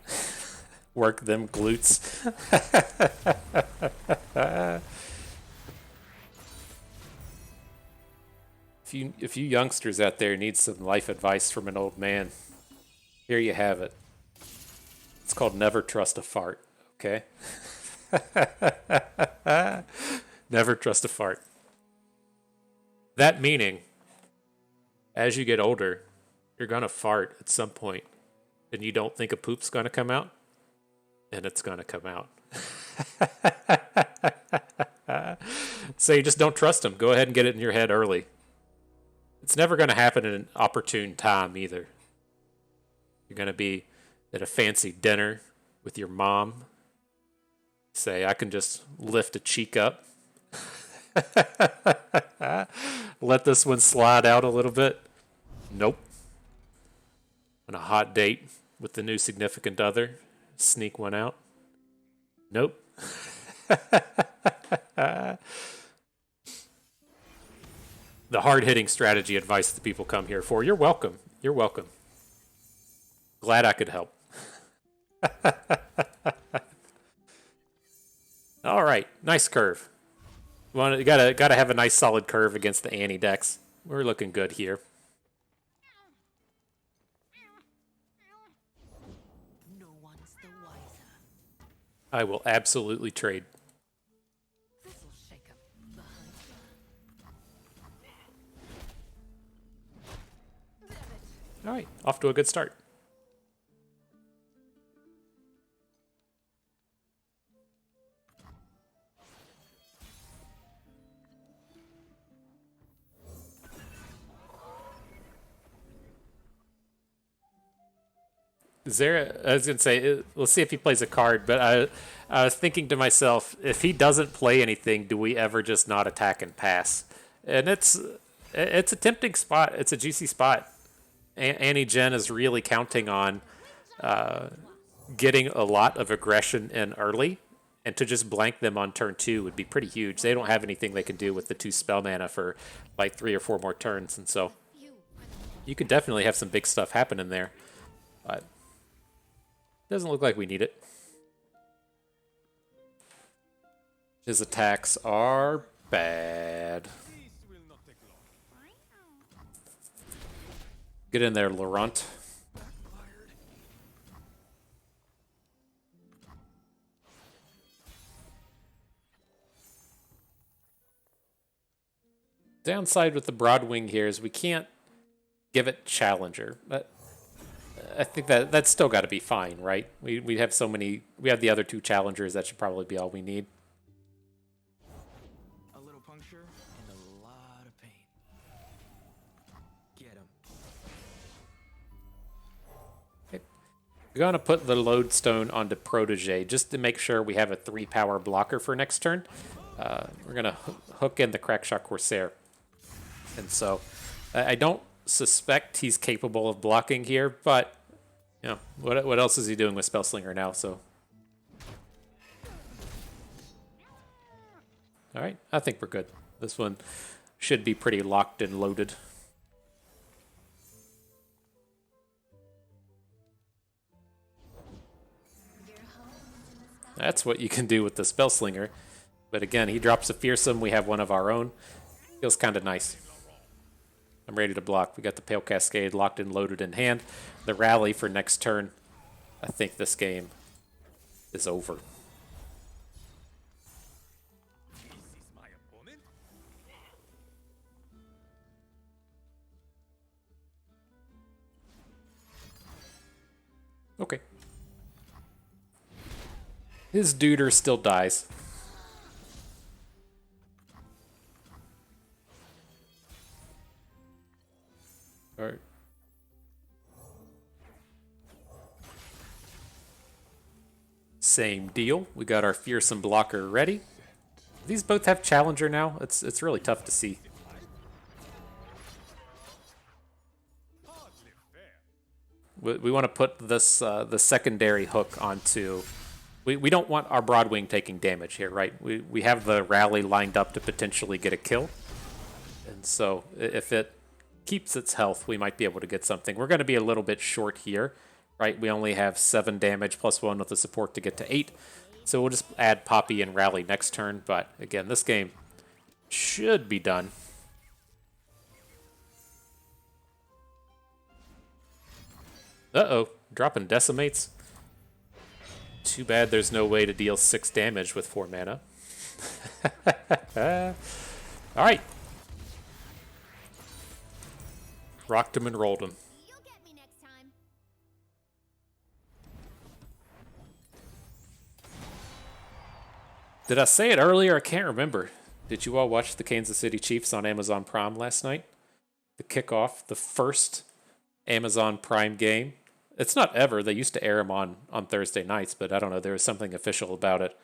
Work them glutes. If you youngsters out there need some life advice from an old man, here you have it. It's called never trust a fart, okay? Never trust a fart. That meaning, as you get older, you're gonna fart at some point, and you don't think a poop's gonna come out, and it's gonna come out. So you just don't trust them. Go ahead and get it in your head early. It's never going to happen in an opportune time either. You're going to be at a fancy dinner with your mom. Say, I can just lift a cheek up. Let this one slide out a little bit. Nope. On a hot date with the new significant other, sneak one out. Nope. The hard-hitting strategy advice that people come here for. You're welcome. You're welcome. Glad I could help. All right, nice curve. You gotta have a nice solid curve against the Annie decks. We're looking good here. No one's the wiser. I will absolutely trade. This'll shake 'em behind you. Damn it. All right, off to a good start. Is there? I was gonna say, we'll see if he plays a card. But I was thinking to myself, if he doesn't play anything, do we ever just not attack and pass? And it's a tempting spot. It's a juicy spot. Annie Jen is really counting on getting a lot of aggression in early, and to just blank them on turn 2 would be pretty huge. They don't have anything they can do with the 2 spell mana for like 3 or 4 more turns, and so you could definitely have some big stuff happening there. But doesn't look like we need it. His attacks are bad. Get in there, Laurent. Downside with the Broadwing here is we can't give it Challenger, but I think that's still got to be fine, right? We have so many. We have the other 2 Challengers. That should probably be all we need. A little puncture and a lot of pain. Get him. Okay. We're going to put the Lodestone onto Protege just to make sure we have a 3-power blocker for next turn. We're going to hook in the Crackshot Corsair. And so I don't suspect he's capable of blocking here, but you know, what else is he doing with Spellslinger now? So, all right, I think we're good. This one should be pretty locked and loaded. That's what you can do with the Spellslinger. But again, he drops a Fearsome. We have one of our own. Feels kind of nice. I'm ready to block. We got the Pale Cascade locked and loaded in hand. The rally for next turn. I think this game is over. This is my opponent. Okay. His Udyr still dies. All right. Same deal. We got our Fearsome blocker ready. These both have Challenger now. It's really tough to see. We want to put this the secondary hook onto. We don't want our Broadwing taking damage here, right? We have the rally lined up to potentially get a kill, and so if it keeps its health, we might be able to get something. We're going to be a little bit short here, right? We only have 7 damage plus 1 with the support to get to 8. So we'll just add Poppy and Rally next turn. But again, this game should be done. Uh-oh, dropping Decimates. Too bad there's no way to deal 6 damage with 4 mana. All right. Rocked him and rolled him. You'll get me next time. Did I say it earlier? I can't remember. Did you all watch the Kansas City Chiefs on Amazon Prime last night? The kickoff, the first Amazon Prime game. It's not ever. They used to air them on Thursday nights, but I don't know. There was something official about it.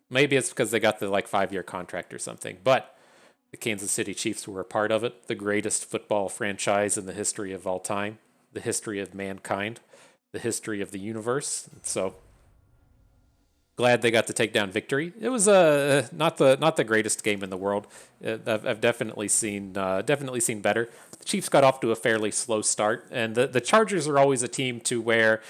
Maybe it's because they got the 5-year contract or something. But the Kansas City Chiefs were a part of it. The greatest football franchise in the history of all time. The history of mankind. The history of the universe. So glad they got to take down victory. It was not the greatest game in the world. I've definitely seen better. The Chiefs got off to a fairly slow start, and the Chargers are always a team to where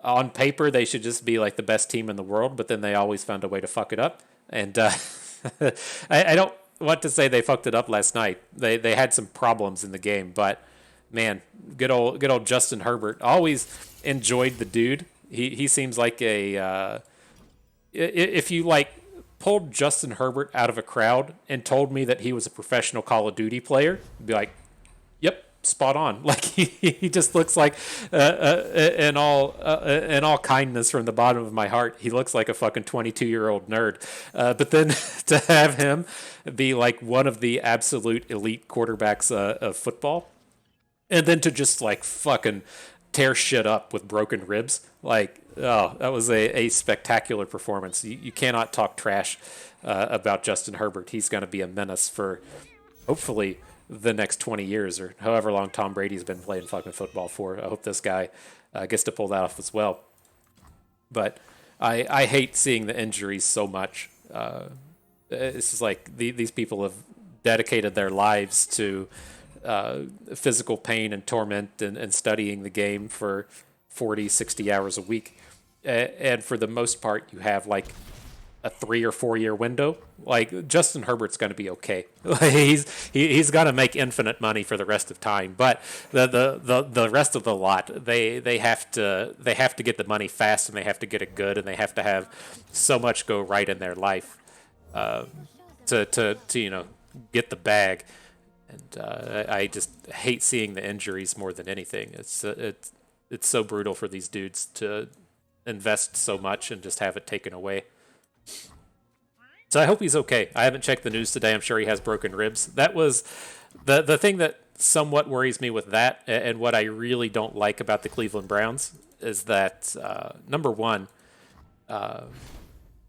on paper they should just be like the best team in the world, but then they always found a way to fuck it up. And I don't want to say they fucked it up last night. They had some problems in the game, but man, good old Justin Herbert. Always enjoyed the dude. He seems like a if you pulled Justin Herbert out of a crowd and told me that he was a professional Call of Duty player, I'd be like, yep, spot on. Like he just looks like, in all kindness from the bottom of my heart, he looks like a fucking 22-year-old nerd. But then to have him be like one of the absolute elite quarterbacks of football, and then to just fucking tear shit up with broken ribs, that was a spectacular performance. You cannot talk trash about Justin Herbert. He's going to be a menace for hopefully the next 20 years or however long Tom Brady's been playing fucking football for. I hope this guy gets to pull that off as well. But I hate seeing the injuries so much. It's just these people have dedicated their lives to physical pain and torment and studying the game for 40, 60 hours a week. And for the most part, you have a 3 or 4 year window. Justin Herbert's going to be okay. He's going to make infinite money for the rest of time. But the rest of the lot, they have to get the money fast, and they have to get it good, and they have to have so much go right in their life to get the bag. And I just hate seeing the injuries more than anything. It's so brutal for these dudes to invest so much and just have it taken away. So I hope he's okay. I haven't checked the news today. I'm sure he has broken ribs. That was the thing that somewhat worries me with that, and what I really don't like about the Cleveland Browns is that number one,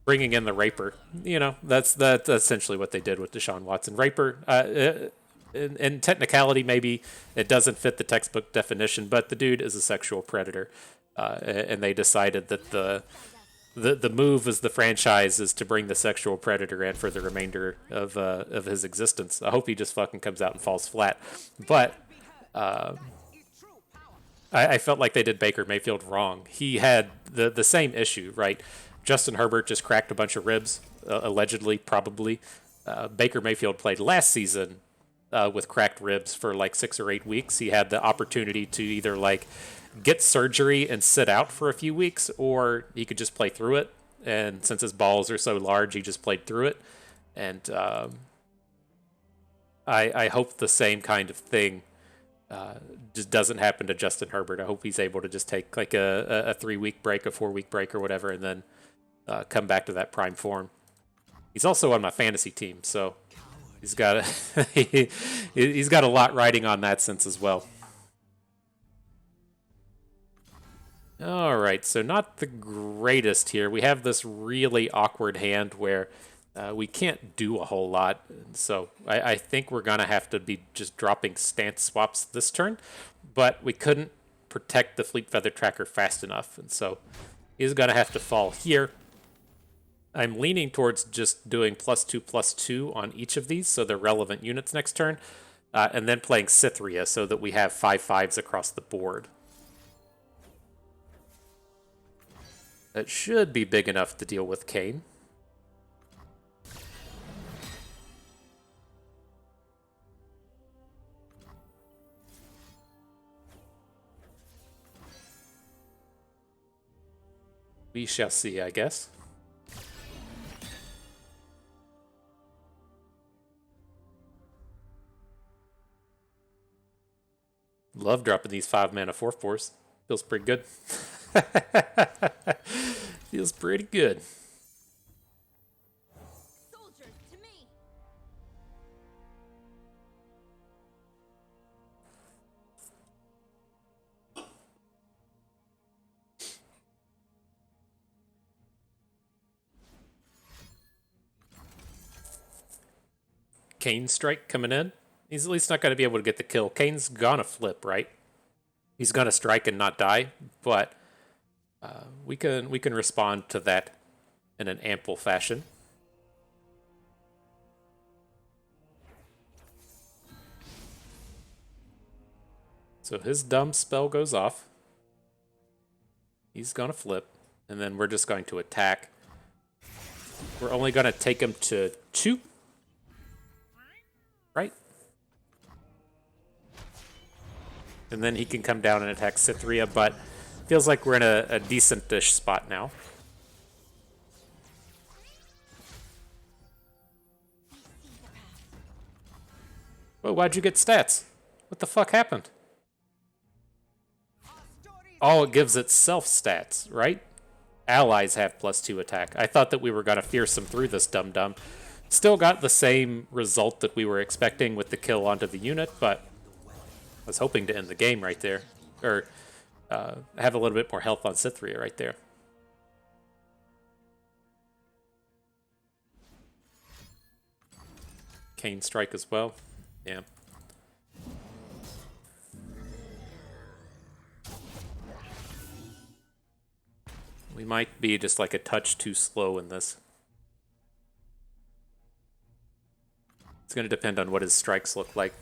bringing in the Raper. You know, that's essentially what they did with Deshaun Watson. Raper, in technicality, maybe it doesn't fit the textbook definition, but the dude is a sexual predator, and they decided that the move as the franchise is to bring the sexual predator in for the remainder of his existence. I hope he just fucking comes out and falls flat, but. I felt like they did Baker Mayfield wrong. He had the same issue, right? Justin Herbert just cracked a bunch of ribs, allegedly, probably. Baker Mayfield played last season with cracked ribs for like 6 or 8 weeks. He had the opportunity to either like get surgery and sit out for a few weeks, or he could just play through it. And since his balls are so large, he just played through it. And I hope the same kind of thing just doesn't happen to Justin Herbert. I hope he's able to just take like a 3-week break, a 4-week break or whatever, and then come back to that prime form. He's also on my fantasy team, so he's got he's got a lot riding on that sense as well. All right, so not the greatest here. We have this really awkward hand where we can't do a whole lot. So I think we're going to have to be just dropping stance swaps this turn. But we couldn't protect the Fleet Feather Tracker fast enough. And so he's going to have to fall here. I'm leaning towards just doing +2/+2 on each of these, so they're relevant units next turn. And then playing Cythria so that we have 5/5s across the board. That should be big enough to deal with Kane. We shall see, I guess. Love dropping these 5-mana 4/4s. Feels pretty good. Feels pretty good. Soldiers to me. Kane strike coming in. He's at least not going to be able to get the kill. Kane's gonna flip, right? He's gonna strike and not die, but we can respond to that in an ample fashion. So his dumb spell goes off. He's gonna flip, and then we're just going to attack. We're only gonna take him to 2. Right? And then he can come down and attack Cythria, but feels like we're in a decent-ish spot now. Whoa, why'd you get stats? What the fuck happened? Oh, it gives itself stats, right? Allies have +2 attack. I thought that we were going to fearsome through this dum-dum. Still got the same result that we were expecting with the kill onto the unit, but I was hoping to end the game right there. Or have a little bit more health on Cythria right there. Kane strike as well. Yeah. We might be just like a touch too slow in this. It's going to depend on what his strikes look like.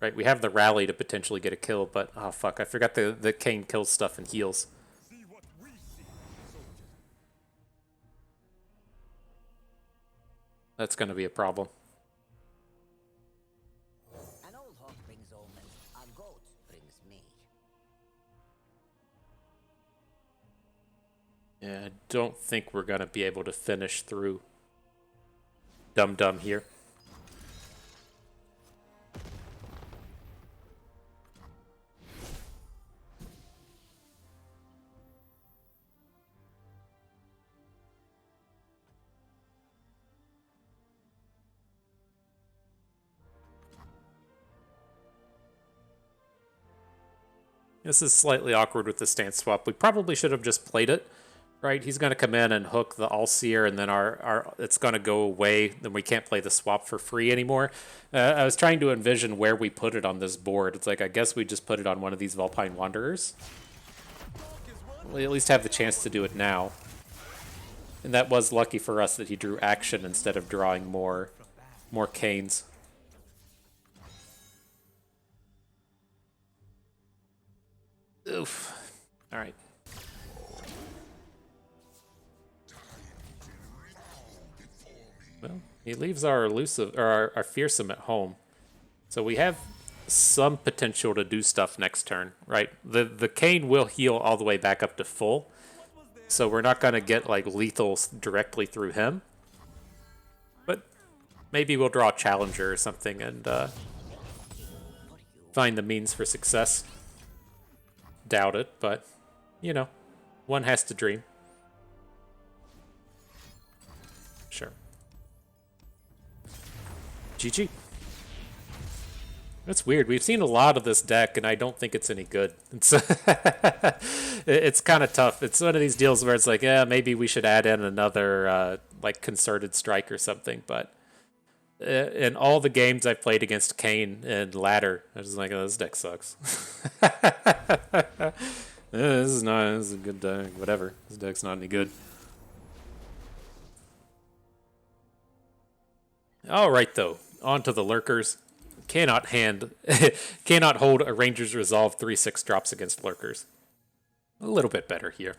Right, we have the rally to potentially get a kill, but oh fuck, I forgot the Kane kills stuff and heals. That's going to be a problem. An old hawk brings omens, a goat brings me. Yeah, I don't think we're going to be able to finish through Dum Dum here. This is slightly awkward with the stance swap. We probably should have just played it, right? He's going to come in and hook the All-Seer, and then our it's going to go away. Then we can't play the swap for free anymore. I was trying to envision where we put it on this board. It's like, I guess we just put it on one of these Vulpine Wanderers. We at least have the chance to do it now. And that was lucky for us that he drew action instead of drawing more Canes. Oof. All right. Well, he leaves our elusive or our fearsome at home, so we have some potential to do stuff next turn, right? The Cane will heal all the way back up to full, so we're not gonna get like lethals directly through him. But maybe we'll draw a challenger or something and find the means for success. Doubt it, but you know, one has to dream. Sure. GG. That's weird. We've seen a lot of this deck, and I don't think it's any good. It's kind of tough. It's one of these deals where it's like, yeah, maybe we should add in another like concerted strike or something. But in all the games I've played against Kane and ladder, I was like, oh, this deck sucks. This is a good deck. Whatever. This deck's not any good. All right, though. On to the lurkers. Cannot hold a Ranger's Resolve 3/6 drops against lurkers. A little bit better here.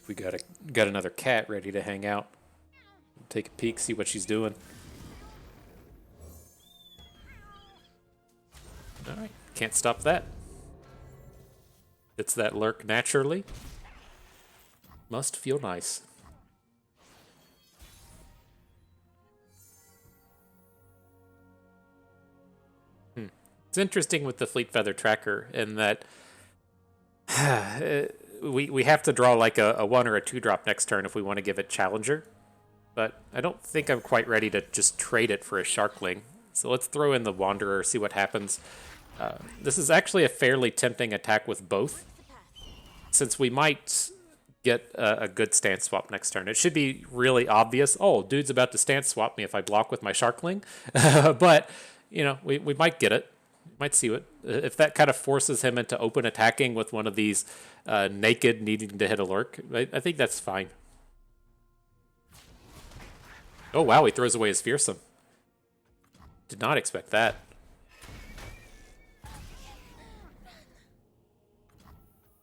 We got another cat ready to hang out. Take a peek, see what she's doing. Alright, can't stop that. It's that lurk naturally. Must feel nice. It's interesting with the Fleet Feather Tracker in that we have to draw like a 1 or a 2 drop next turn if we want to give it Challenger. But I don't think I'm quite ready to just trade it for a Sharkling. So let's throw in the Wanderer, see what happens. This is actually a fairly tempting attack with both, since we might get a good stance swap next turn. It should be really obvious. Oh, dude's about to stance swap me if I block with my Sharkling. But, you know, we might get it. Might see it. If that kind of forces him into open attacking with one of these naked needing to hit a lurk, I think that's fine. Oh, wow, he throws away his fearsome. Did not expect that.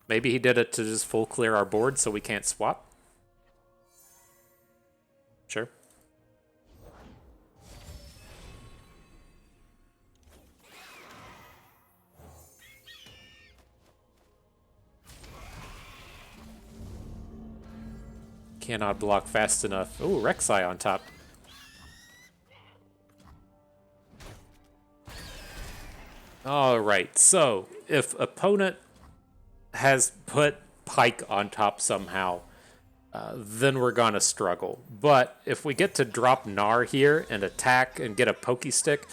Maybe he did it to just full clear our board so we can't swap. Sure. Cannot block fast enough. Ooh, Rek'Sai on top. Alright, so if opponent has put Pike on top somehow, then we're gonna struggle. But if we get to drop Gnar here and attack and get a Pokey Stick,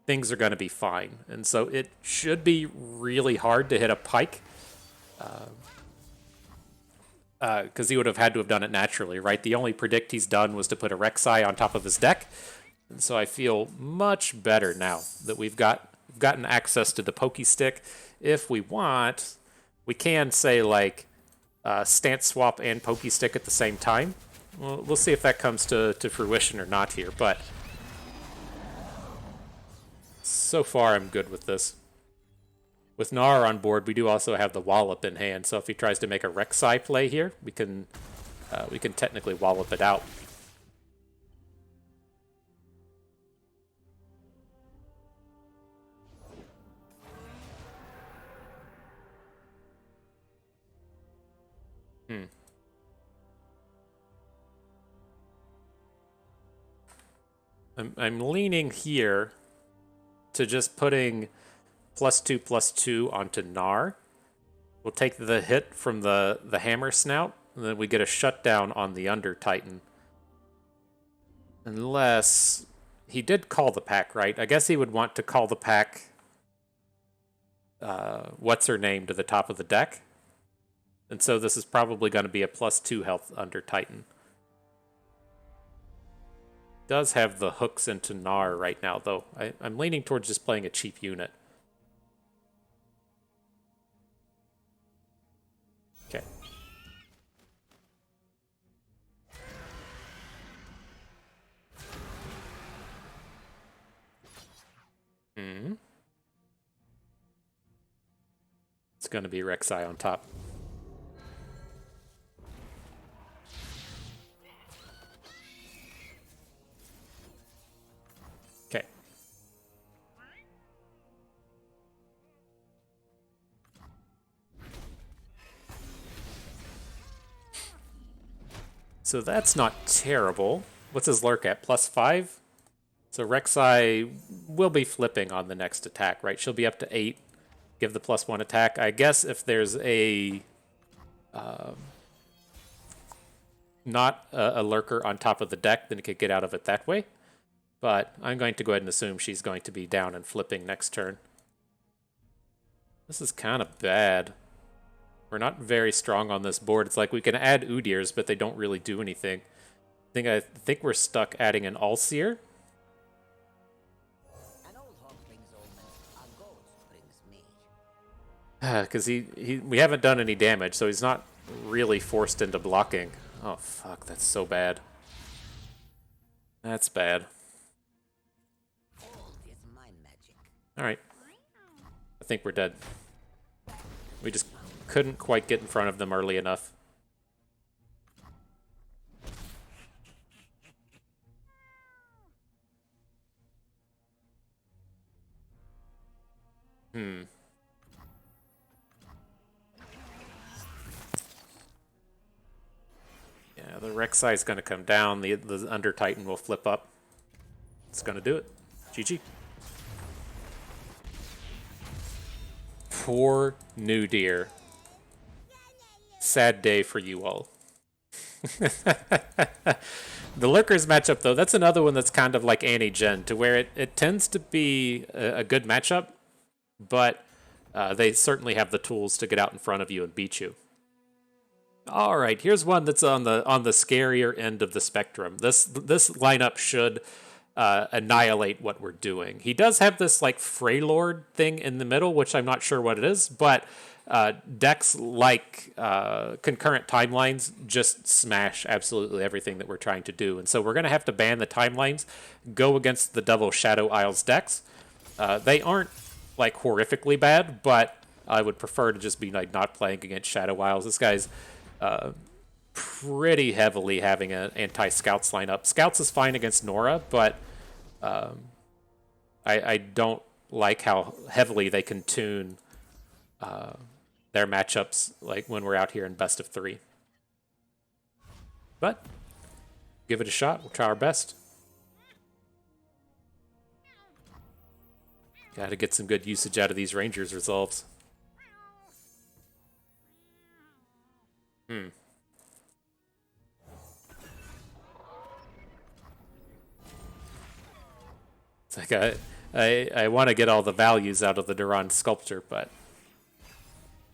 things are gonna be fine. And so it should be really hard to hit a Pike. Because he would have had to have done it naturally, right? The only predict he's done was to put a Rek'Sai on top of his deck. And so I feel much better now that we've gotten access to the Pokey Stick. If we want, we can say like stance swap and Pokey Stick at the same time. We'll see if that comes to fruition or not here, but so far I'm good with this. With Gnar on board, we do also have the Wallop in hand, so if he tries to make a Rek'Sai play here, we can technically Wallop it out. I'm leaning here to just putting +2/+2 onto Gnar. We'll take the hit from the hammer snout, and then we get a shutdown on the Under Titan. Unless he did call the pack, right? I guess he would want to call the pack. What's her name to the top of the deck, and so this is probably going to be a +2 health Under Titan. Does have the hooks into Gnar right now, though. I'm leaning towards just playing a cheap unit. Okay. It's going to be Rek'Sai on top. Okay. So that's not terrible. What's his lurk at? +5? So Rek'Sai will be flipping on the next attack, right? She'll be up to 8. Give the +1 attack. I guess if there's a not a lurker on top of the deck, then it could get out of it that way. But I'm going to go ahead and assume she's going to be down and flipping next turn. This is kind of bad. We're not very strong on this board. It's like we can add Udyrs, but they don't really do anything. I think we're stuck adding an All-Seer. An old hawk brings omens, a goat brings me. Because we haven't done any damage, so he's not really forced into blocking. Oh, fuck, that's so bad. That's bad. Old is my magic. Alright. I think we're dead. We just couldn't quite get in front of them early enough. Yeah, the Rek'Sai is going to come down. The Under Titan will flip up. It's going to do it. GG. Poor Nudyr. Sad day for you all. The Lurkers matchup, though, that's another one that's kind of like anti-gen, to where it tends to be a good matchup, but they certainly have the tools to get out in front of you and beat you. All right, here's one that's on the scarier end of the spectrum. This lineup should annihilate what we're doing. He does have this like Freylord thing in the middle, which I'm not sure what it is, but decks like concurrent timelines just smash absolutely everything that we're trying to do. And so we're going to have to ban the timelines, go against the double Shadow Isles decks. They aren't like horrifically bad, but I would prefer to just be like not playing against Shadow Isles. This guy's pretty heavily having an anti-Scouts lineup. Scouts is fine against Nora, but I don't like how heavily they can tune their matchups like when we're out here in best of 3. But give it a shot. We'll try our best. Got to get some good usage out of these Rangers resolves. It's like I want to get all the values out of the Duran Sculptor, but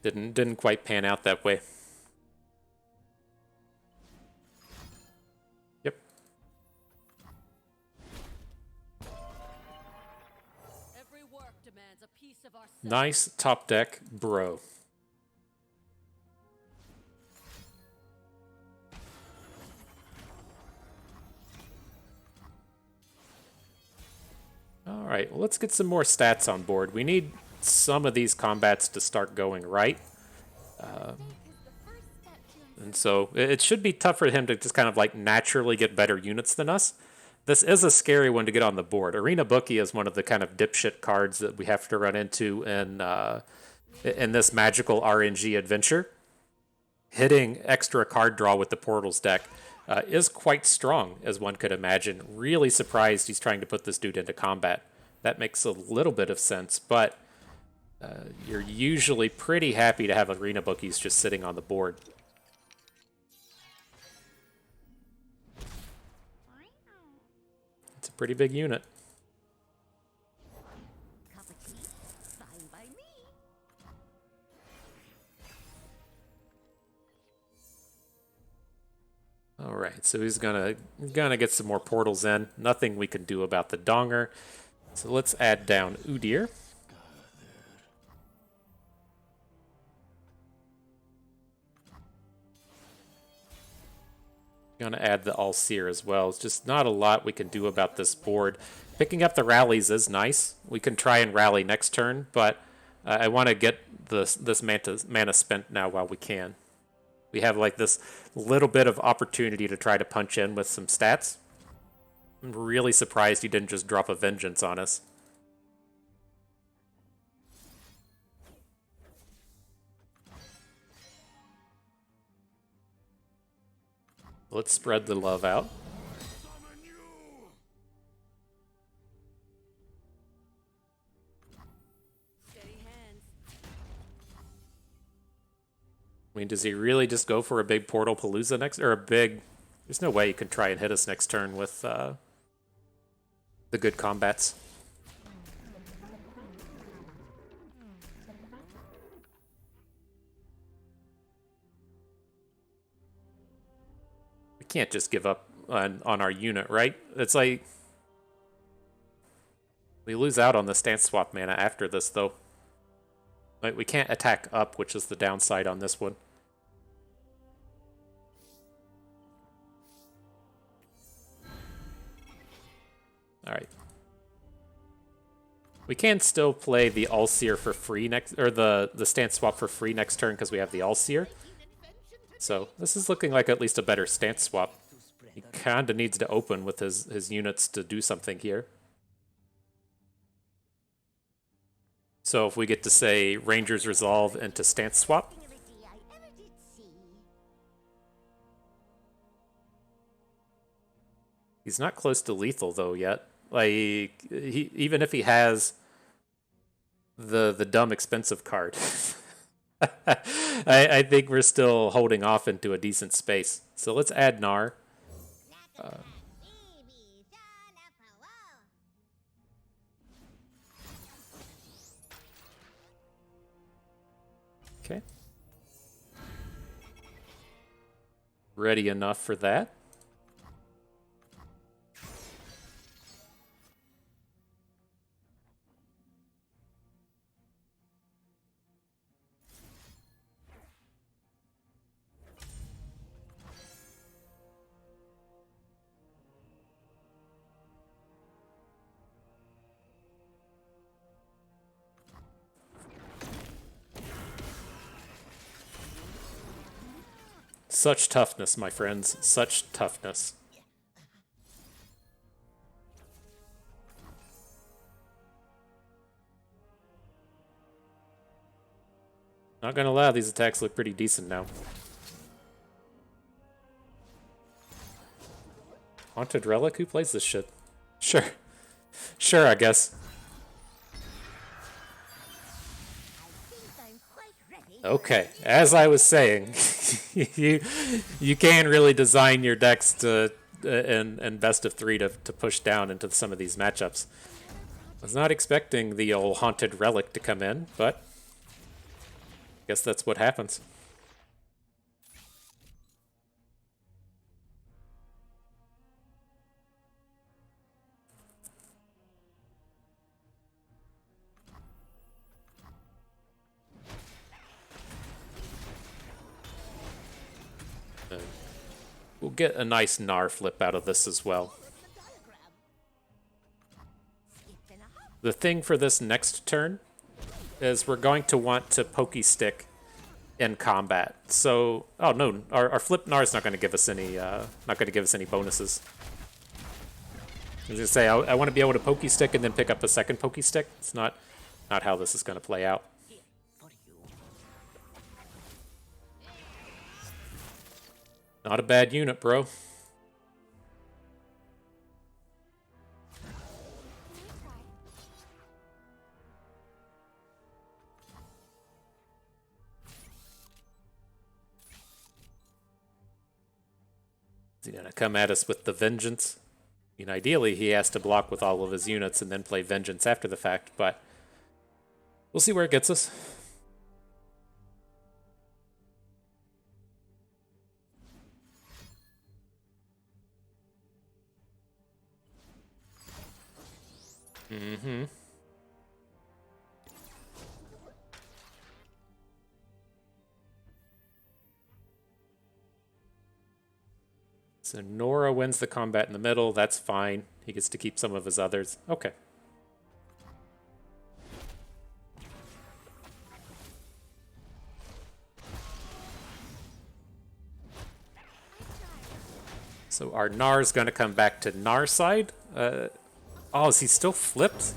didn't quite pan out that way. Yep. Every work demands a piece of our Nice top deck, bro. All right, well, let's get some more stats on board. We need some of these combats to start going right. And so it should be tough for him to just kind of like naturally get better units than us. This is a scary one to get on the board. Arena Bookie is one of the kind of dipshit cards that we have to run into in this magical RNG adventure. Hitting extra card draw with the Portals deck is quite strong, as one could imagine. Really surprised he's trying to put this dude into combat. That makes a little bit of sense, but you're usually pretty happy to have arena bookies just sitting on the board. It's a pretty big unit. Cup of tea? Fine by me. All right, so he's gonna get some more portals in. Nothing we can do about the Donger. So let's add down Udyr. Gonna add the All-Seer as well. It's just not a lot we can do about this board. Picking up the rallies is nice. We can try and rally next turn, but I want to get this mana spent now while we can. We have like this little bit of opportunity to try to punch in with some stats. I'm really surprised he didn't just drop a Vengeance on us. Let's spread the love out. Steady hands. I mean, does he really just go for a big Portal Palooza next, or a big... There's no way he can try and hit us next turn with the good combats. We can't just give up on our unit, right? It's like... We lose out on the stance swap mana after this, though. Like, we can't attack up, which is the downside on this one. Alright. We can still play the All-Seer for free next, or the stance swap for free next turn because we have the All-Seer. So this is looking like at least a better stance swap. He kinda needs to open with his units to do something here. So if we get to say Ranger's Resolve into stance swap. He's not close to lethal though yet. Like even if he has the dumb expensive card, I think we're still holding off into a decent space. So let's add Gnar. Okay. Ready enough for that. Such toughness, my friends. Such toughness. Not gonna lie, these attacks look pretty decent now. Haunted Relic? Who plays this shit? Sure. Sure, I guess. Okay, as I was saying, you can really design your decks to and best of three to push down into some of these matchups. I was not expecting the old Haunted Relic to come in, but I guess that's what happens. We'll get a nice Gnar flip out of this as well. The thing for this next turn is we're going to want to Pokey Stick in combat. So, oh no, our flip Gnar is not going to give us any, bonuses. I was gonna say I want to be able to Pokey Stick and then pick up a second Pokey Stick. It's not how this is going to play out. Not a bad unit, bro. He's gonna come at us with the Vengeance. I mean, ideally, he has to block with all of his units and then play Vengeance after the fact, but we'll see where it gets us. Mm-hmm. So Nora wins the combat in the middle. That's fine. He gets to keep some of his others. Okay. So our Gnar's going to come back to Gnar side. Oh, is he still flipped?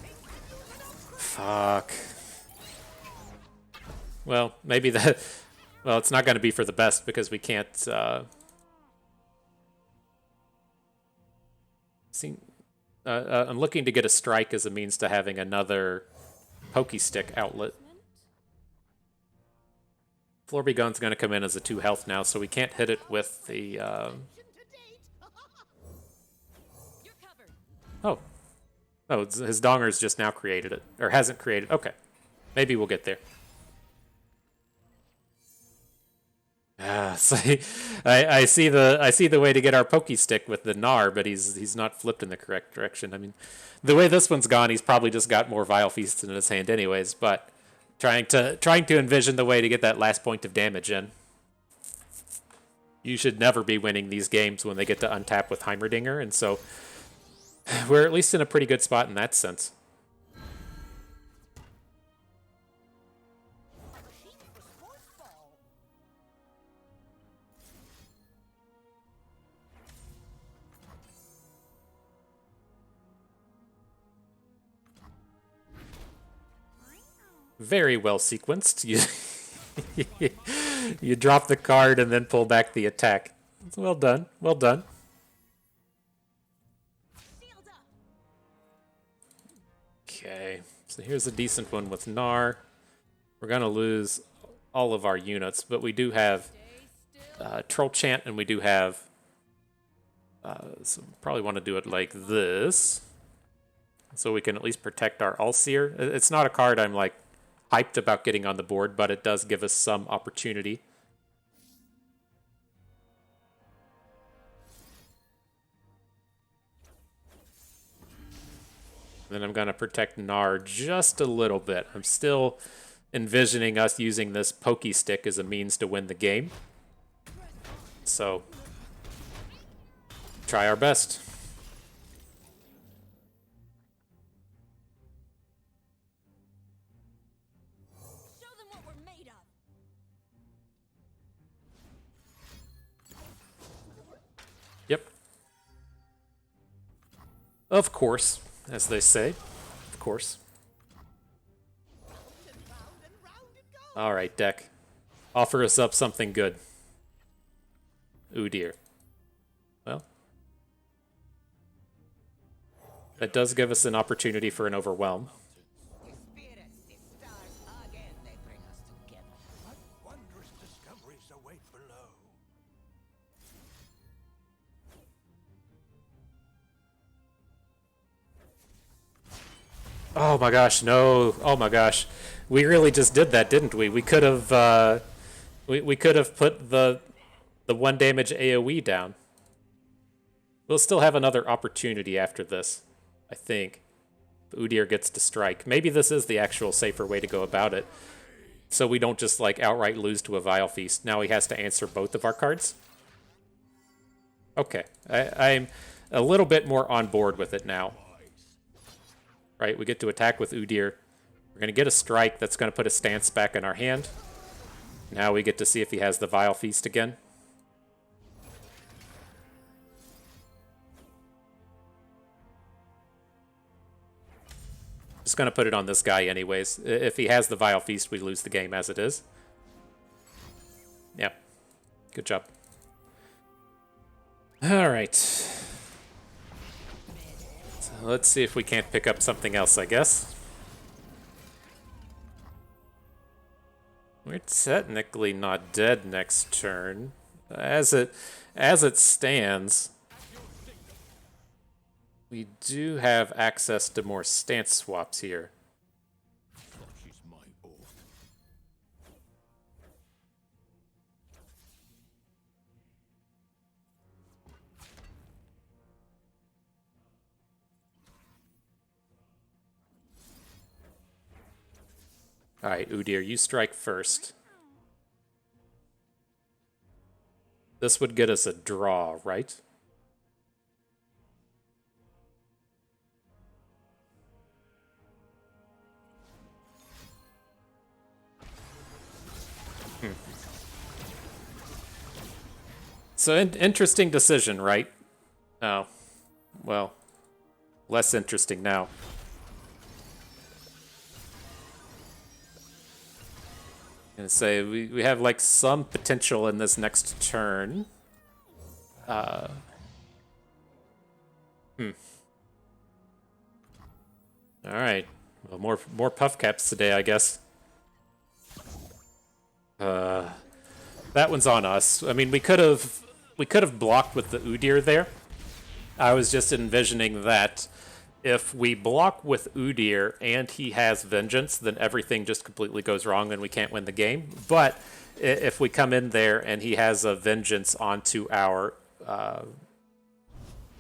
Fuck. Well, maybe that... Well, it's not going to be for the best because we can't... See, I'm looking to get a strike as a means to having another pokey stick outlet. Florbegon's going to come in as a 2 health now, so we can't hit it with the... You're covered. Oh. Oh, his Donger's just now created it. Or hasn't created... Okay. Maybe we'll get there. Ah, so I see the way to get our pokey stick with the Gnar, but he's not flipped in the correct direction. I mean, the way this one's gone, he's probably just got more Vile Feasts in his hand anyways, but trying to envision the way to get that last point of damage in. You should never be winning these games when they get to untap with Heimerdinger, and so we're at least in a pretty good spot in that sense. Very well sequenced. You drop the card and then pull back the attack. Well done. Well done. Okay, so here's a decent one with Gnar. We're going to lose all of our units, but we do have Troll Chant, and we do have... so probably want to do it like this, so we can at least protect our Ulseer. It's not a card I'm like hyped about getting on the board, but it does give us some opportunity. Then I'm going to protect Gnar just a little bit. I'm still envisioning us using this pokey stick as a means to win the game. So, try our best. Show them what we're made of. Yep. Of course, as they say. Of course. Alright, deck. Offer us up something good. Udyr. Well. That does give us an opportunity for an overwhelm. The spirits, the stars, again they bring us together. What wondrous discoveries await below. Oh my gosh, no. Oh my gosh. We really just did that, didn't we? We could have we could have put the 1 damage AoE down. We'll still have another opportunity after this, I think. Udyr gets to strike. Maybe this is the actual safer way to go about it. So we don't just like outright lose to a Vile Feast. Now he has to answer both of our cards. Okay. I'm a little bit more on board with it now. Right, we get to attack with Udyr. We're going to get a strike that's going to put a stance back in our hand. Now we get to see if he has the Vile Feast again. Just going to put it on this guy anyways. If he has the Vile Feast, we lose the game as it is. Yeah, good job. All right. So let's see if we can't pick up something else, I guess. We're technically not dead next turn. As it stands, we do have access to more stance swaps here. Such is my oath. All right, Udyr, you strike first. This would get us a draw, right? So interesting decision, right? Oh, well, less interesting now. And say we have like some potential in this next turn. All right. Well, more puff caps today, I guess. That one's on us. I mean, we could have blocked with the Udyr there. I was just envisioning that if we block with Udyr and he has Vengeance, then everything just completely goes wrong and we can't win the game. But if we come in there and he has a Vengeance onto our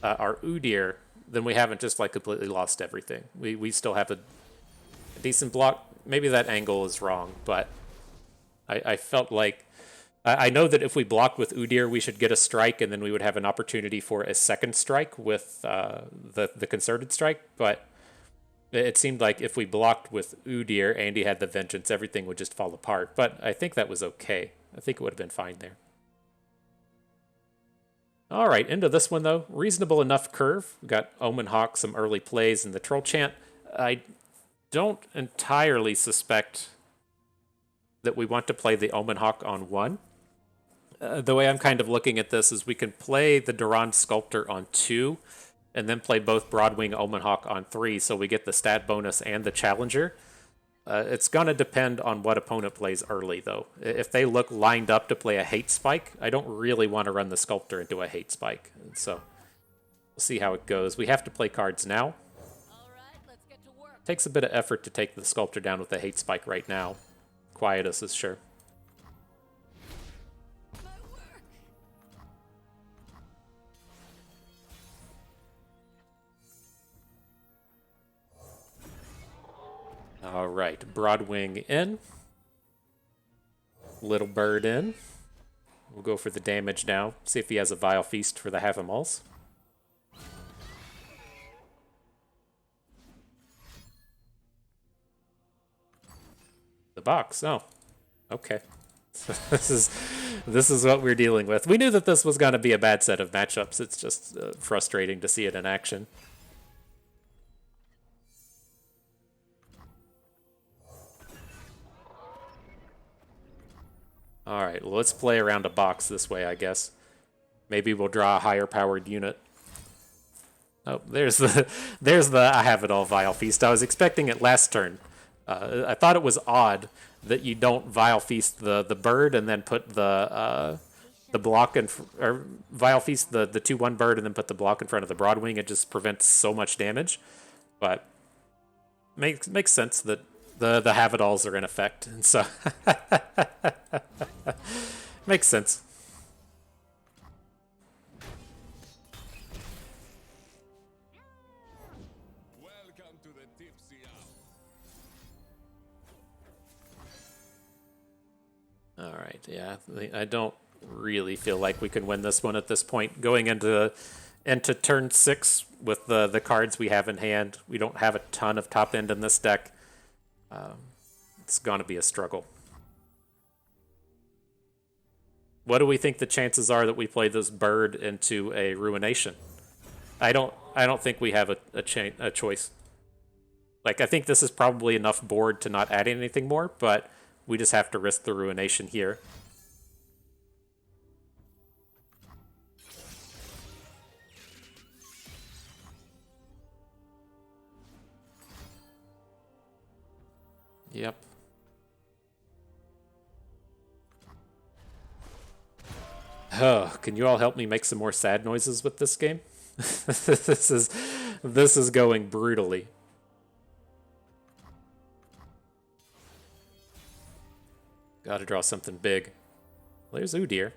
Udyr, then we haven't just like completely lost everything. We still have a decent block. Maybe that angle is wrong, but I felt like I know that if we block with Udyr, we should get a strike, and then we would have an opportunity for a second strike with the concerted strike. But it seemed like if we blocked with Udyr and he had the Vengeance, everything would just fall apart. But I think that was okay. I think it would have been fine there. All right, into this one, though. Reasonable enough curve. We got Omen Hawk, some early plays, and the Troll Chant. I don't entirely suspect that we want to play the Omen Hawk on 1. The way I'm kind of looking at this is we can play the Durand Sculptor on 2, and then play both Broadwing Omen Hawk on 3, so we get the stat bonus and the Challenger. It's going to depend on what opponent plays early, though. If they look lined up to play a Hate Spike, I don't really want to run the Sculptor into a Hate Spike. So we'll see how it goes. We have to play cards now. All right, let's get to work. Takes a bit of effort to take the Sculptor down with the Hate Spike right now. Quietus is sure. My work. All right, Broadwing in. Little Bird in. We'll go for the damage now. See if he has a Vile Feast for the Havamals. The box. Oh, okay. this is what we're dealing with. We knew that this was going to be a bad set of matchups. It's just frustrating to see it in action. All right, well, let's play around a box this way, I guess. Maybe we'll draw a higher powered unit. Oh, there's the I have it all Vile Feast. I was expecting it last turn. I thought it was odd that you don't Vile Feast the bird and then put the block in, or Vile Feast the 2/1 bird and then put the block in front of the Broadwing. It just prevents so much damage. But makes sense that the Have-It-Alls are in effect, and so makes sense. Welcome to the tipsy hour. All right, yeah, I don't really feel like we can win this one at this point. Going into turn 6 with the cards we have in hand, we don't have a ton of top end in this deck. It's going to be a struggle. What do we think the chances are that we play this bird into a Ruination? I don't think we have a choice. Like, I think this is probably enough board to not add anything more, but we just have to risk the Ruination here. Yep. Oh, can you all help me make some more sad noises with this game? This is going brutally. Gotta draw something big. Well, there's Udyr.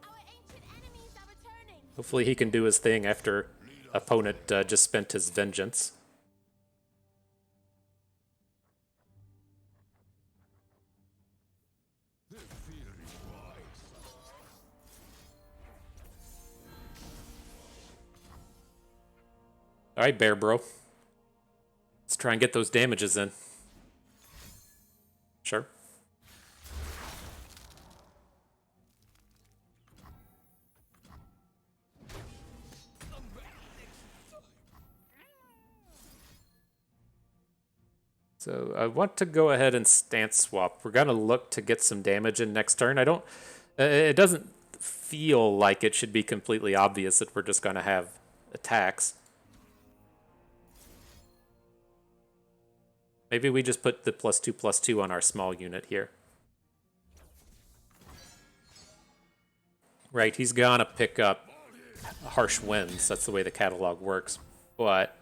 Our ancient enemies are returning. Hopefully he can do his thing after opponent just spent his vengeance. Alright, Bear Bro. Let's try and get those damages in. Sure. So I want to go ahead and stance swap. We're gonna look to get some damage in next turn. I don't. It doesn't feel like it should be completely obvious that we're just gonna have attacks. Maybe we just put the +2/+2 on our small unit here. Right, he's gonna pick up harsh winds. That's the way the catalog works. But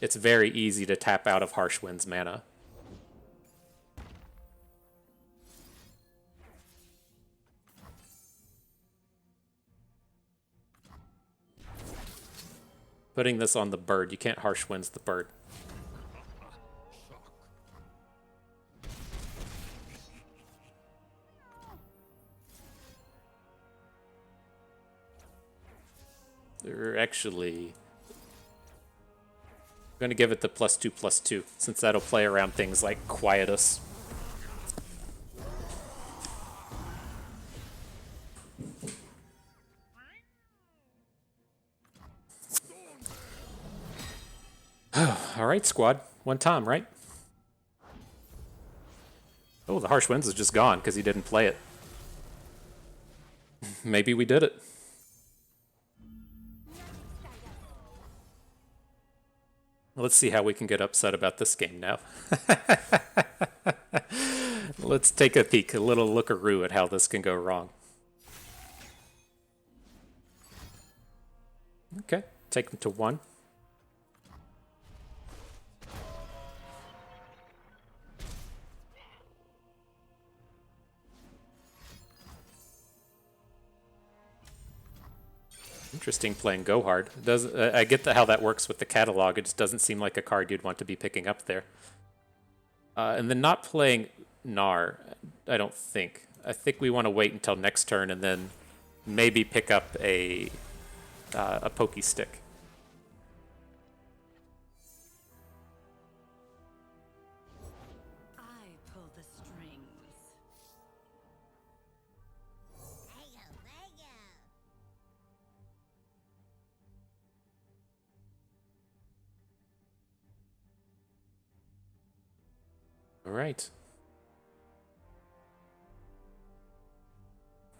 it's very easy to tap out of harsh winds mana. Putting this on the bird. You can't harsh winds the bird. They're actually going to give it the +2/+2, since that'll play around things like Quietus. All right, squad. One time, right? Oh, the Harsh Winds is just gone because he didn't play it. Maybe we did it. Let's see how we can get upset about this game now. Let's take a peek, a little lookaroo at how this can go wrong. Okay, take him to 1. Interesting playing Go Hard. I get how that works with the catalog. It just doesn't seem like a card you'd want to be picking up there. And then not playing Gnar, I don't think. I think we want to wait until next turn and then maybe pick up a pokey stick. I pull the strings. All right.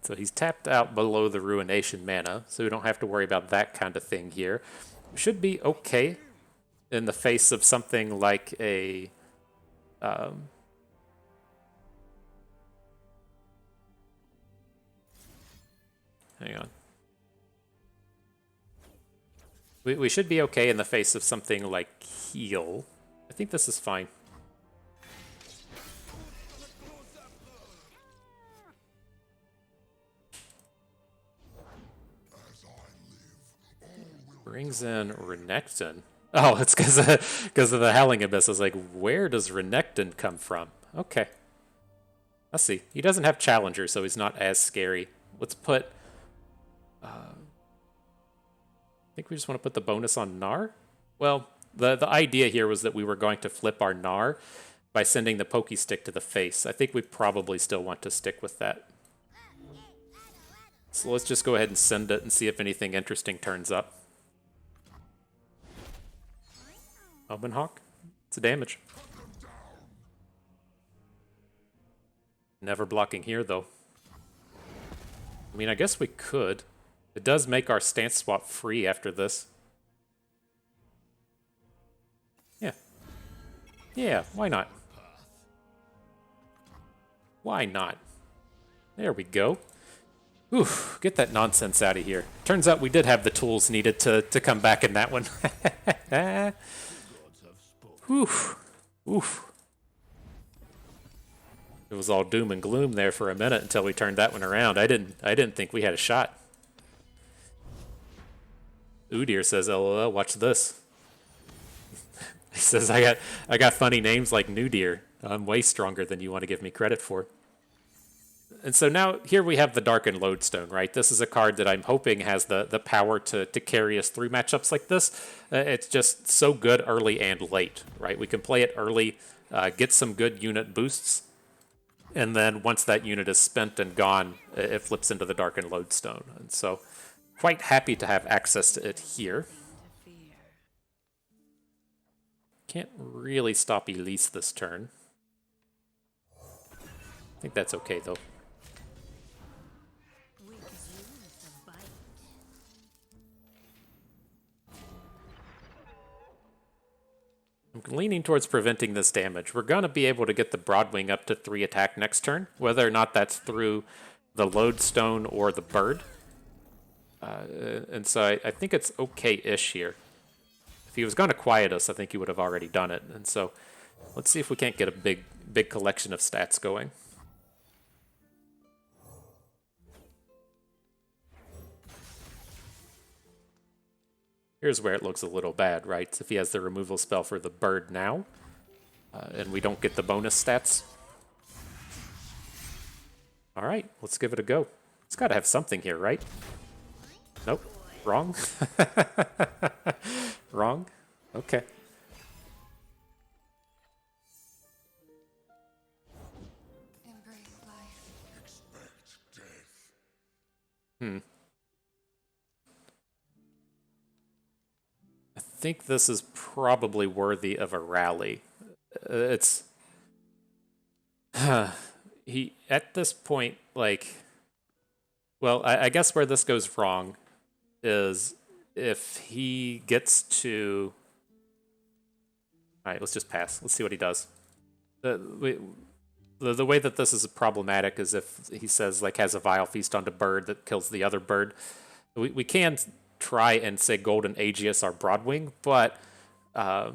So he's tapped out below the Ruination mana, so we don't have to worry about that kind of thing here. We should be okay in the face of something like a... hang on. We should be okay in the face of something like heal. I think this is fine. Brings in Renekton. Oh, it's because of the Howling Abyss. I was like, where does Renekton come from? Okay. Let's see. He doesn't have Challenger, so he's not as scary. Let's put... I think we just want to put the bonus on Gnar? Well, the idea here was that we were going to flip our Gnar by sending the Pokey Stick to the face. I think we probably still want to stick with that. So let's just go ahead and send it and see if anything interesting turns up. Open Hawk. It's a damage. Never blocking here, though. I mean, I guess we could. It does make our stance swap free after this. Yeah. Yeah, why not? Why not? There we go. Whew, get that nonsense out of here. Turns out we did have the tools needed to come back in that one. Whew. Oof. It was all doom and gloom there for a minute until we turned that one around. I didn't think we had a shot. Udyr says, "LOL, watch this." He says, "I got funny names like Nudyr. I'm way stronger than you want to give me credit for." And so now here we have the Darkened Lodestone, right? This is a card that I'm hoping has the power to carry us through matchups like this. It's just so good early and late, right? We can play it early, get some good unit boosts, and then once that unit is spent and gone, it flips into the Darkened Lodestone. And so quite happy to have access to it here. Can't really stop Elise this turn. I think that's okay, though. I'm leaning towards preventing this damage. We're going to be able to get the Broadwing up to 3 attack next turn, whether or not that's through the Lodestone or the Bird. And so I think it's okay-ish here. If he was going to quiet us, I think he would have already done it. And so let's see if we can't get a big collection of stats going. Here's where it looks a little bad, right? If he has the removal spell for the Bird now, and we don't get the bonus stats. All right, let's give it a go. It's got to have something here, right? Nope. Wrong? Wrong? Okay. I think this is probably worthy of a rally. It's... he, at this point, like... Well, I guess where this goes wrong is if he gets to... Alright, let's just pass. Let's see what he does. The way that this is problematic is if he says, like, has a Vile Feast on the Bird that kills the other bird. We can try and say Golden Aegis our Broadwing, but our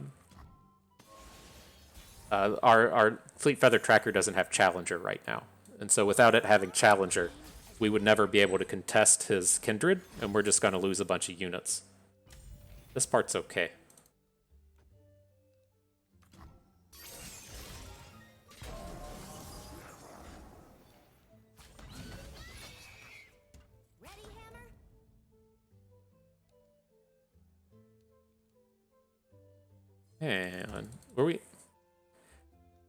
Fleet Feather Tracker doesn't have Challenger right now. And so without it having Challenger, we would never be able to contest his Kindred, and we're just going to lose a bunch of units. This part's okay. And were we?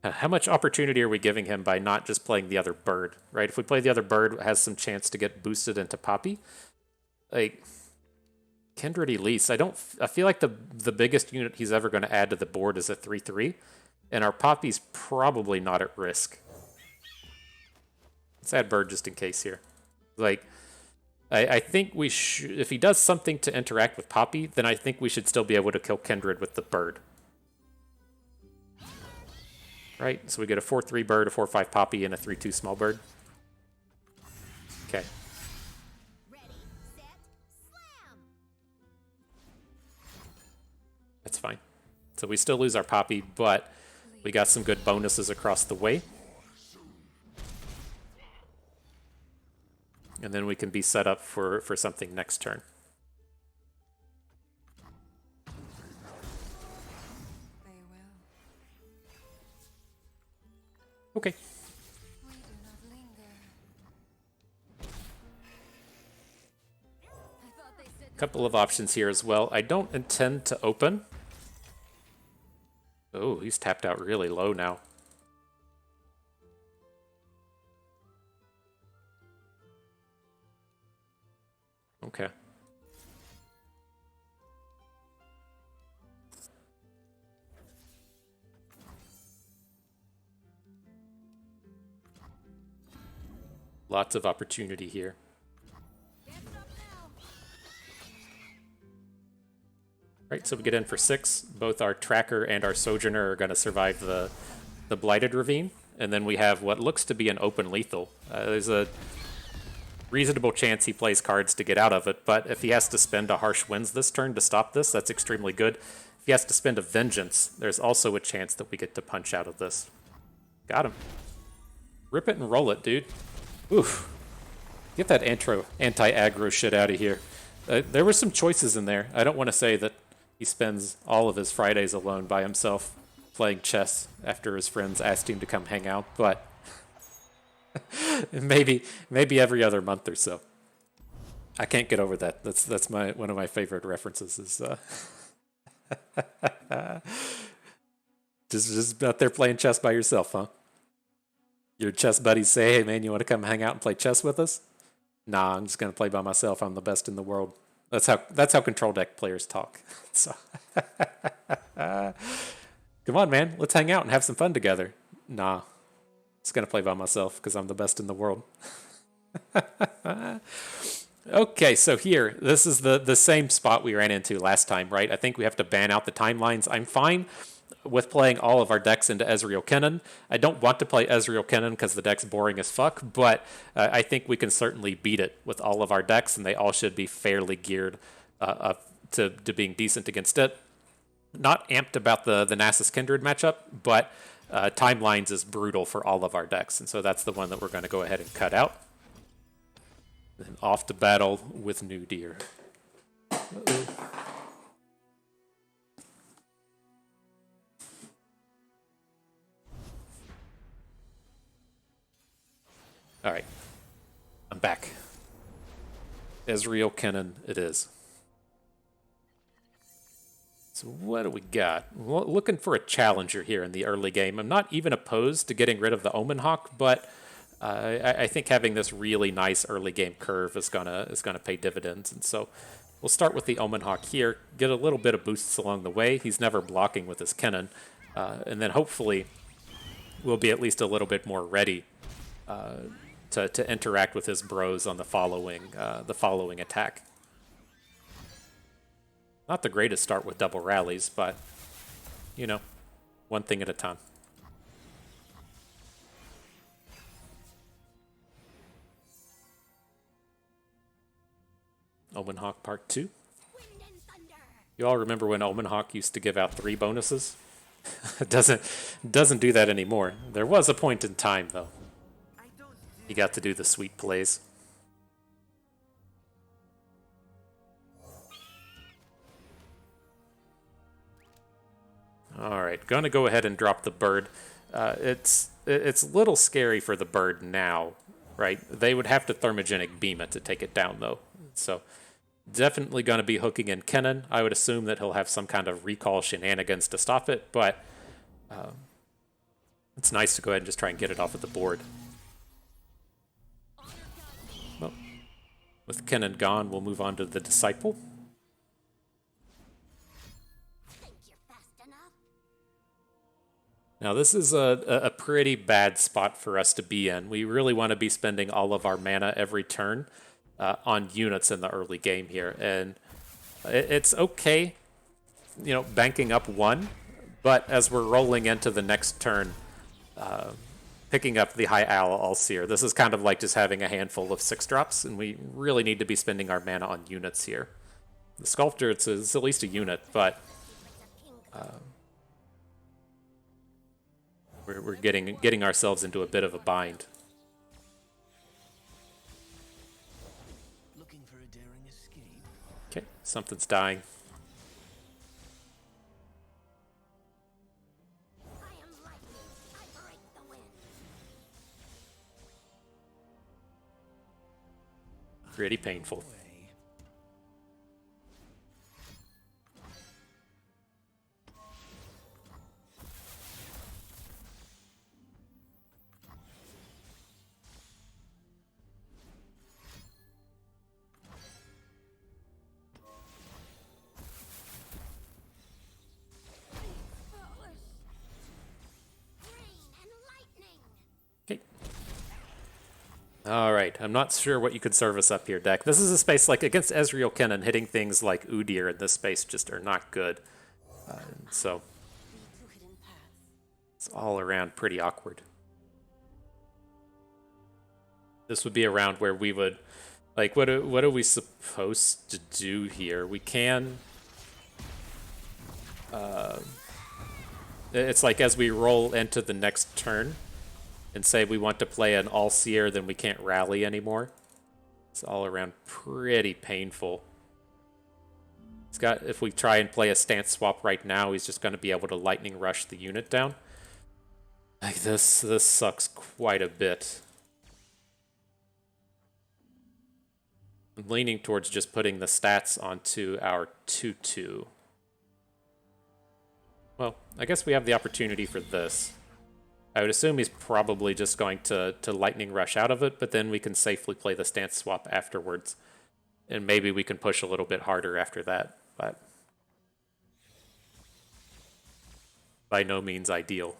How much opportunity are we giving him by not just playing the other bird, right? If we play the other bird, it has some chance to get boosted into Poppy. Like, Kindred Elise, I feel like the biggest unit he's ever going to add to the board is a 3/3, and our Poppy's probably not at risk. Let's add bird just in case here. Like, I think we should, if he does something to interact with Poppy, then I think we should still be able to kill Kindred with the bird. Right? So we get a 4/3 bird, a 4/5 Poppy, and a 3/2 small bird. Okay. Ready, set, slam. That's fine. So we still lose our Poppy, but we got some good bonuses across the way. And then we can be set up for something next turn. Okay. Couple of options here as well. I don't intend to open. Oh, he's tapped out really low now. Okay. Lots of opportunity here. Right, so we get in for 6. Both our Tracker and our Sojourner are going to survive the Blighted Ravine. And then we have what looks to be an open lethal There's a reasonable chance he plays cards to get out of it, but if he has to spend a Harsh Winds this turn to stop this, that's extremely good. If he has to spend a Vengeance, there's also a chance that we get to punch out of this. Got him. Rip it and roll it, dude. Oof. Get that anti-aggro shit out of here. There were some choices in there. I don't want to say that he spends all of his Fridays alone by himself playing chess after his friends asked him to come hang out, but maybe every other month or so. I can't get over that. That's one of my favorite references. Is just out there playing chess by yourself, huh? Your chess buddies say, "Hey man, you want to come hang out and play chess with us?" Nah, I'm just gonna play by myself. I'm the best in the world. That's how control deck players talk. So, come on, man, let's hang out and have some fun together. Nah. Just gonna play by myself because I'm the best in the world. Okay, so here, this is the same spot we ran into last time, right? I think we have to ban out the timelines. I'm fine with playing all of our decks into Ezreal Kennen. I don't want to play Ezreal Kennen because the deck's boring as fuck, but I think we can certainly beat it with all of our decks, and they all should be fairly geared up to being decent against it. Not amped about the Nasus Kindred matchup, but timelines is brutal for all of our decks, and so that's the one that we're going to go ahead and cut out. Then off to battle with Nudyr. All right, I'm back. Ezreal Kennen it is. So what do we got? Well, looking for a challenger here in the early game. I'm not even opposed to getting rid of the Omen Hawk, but I think having this really nice early game curve is gonna pay dividends. And so we'll start with the Omen Hawk here, get a little bit of boosts along the way. He's never blocking with his Kennen, and then hopefully we'll be at least a little bit more ready to interact with his bros on the following attack. Not the greatest start with double rallies, but, you know, one thing at a time. Omen Hawk Part 2. You all remember when Omen Hawk used to give out 3 bonuses? It doesn't do that anymore. There was a point in time, though. He got to do the sweet plays. All right, gonna go ahead and drop the bird. It's a little scary for the bird now, right? They would have to thermogenic beam it to take it down, though. So definitely gonna be hooking in Kennen. I would assume that he'll have some kind of recall shenanigans to stop it, but it's nice to go ahead and just try and get it off of the board. Well, with Kennen gone, we'll move on to the Disciple. Now this is a pretty bad spot for us to be in. We really want to be spending all of our mana every turn on units in the early game here. And it's okay, you know, banking up 1, but as we're rolling into the next turn, picking up the High Owl Allseer, this is kind of like just having a handful of 6-drops, and we really need to be spending our mana on units here. The Sculptor, it's at least a unit, but we're getting ourselves into a bit of a bind. Looking for a daring escape. Okay, something's dying. I am lightning. I break the wind. Pretty painful. Alright, I'm not sure what you could service up here, deck. This is a space, like, against Ezreal Kennen, hitting things like Udyr in this space just are not good. So, it's all around pretty awkward. This would be a round where we would, like, what are we supposed to do here? We can. It's like as we roll into the next turn and say we want to play an all-seer, then we can't rally anymore. It's all around pretty painful. He's got, if we try and play a stance swap right now, he's just going to be able to lightning rush the unit down. Like this sucks quite a bit. I'm leaning towards just putting the stats onto our 2/2. Well, I guess we have the opportunity for this. I would assume he's probably just going to lightning rush out of it, but then we can safely play the stance swap afterwards. And maybe we can push a little bit harder after that, but by no means ideal.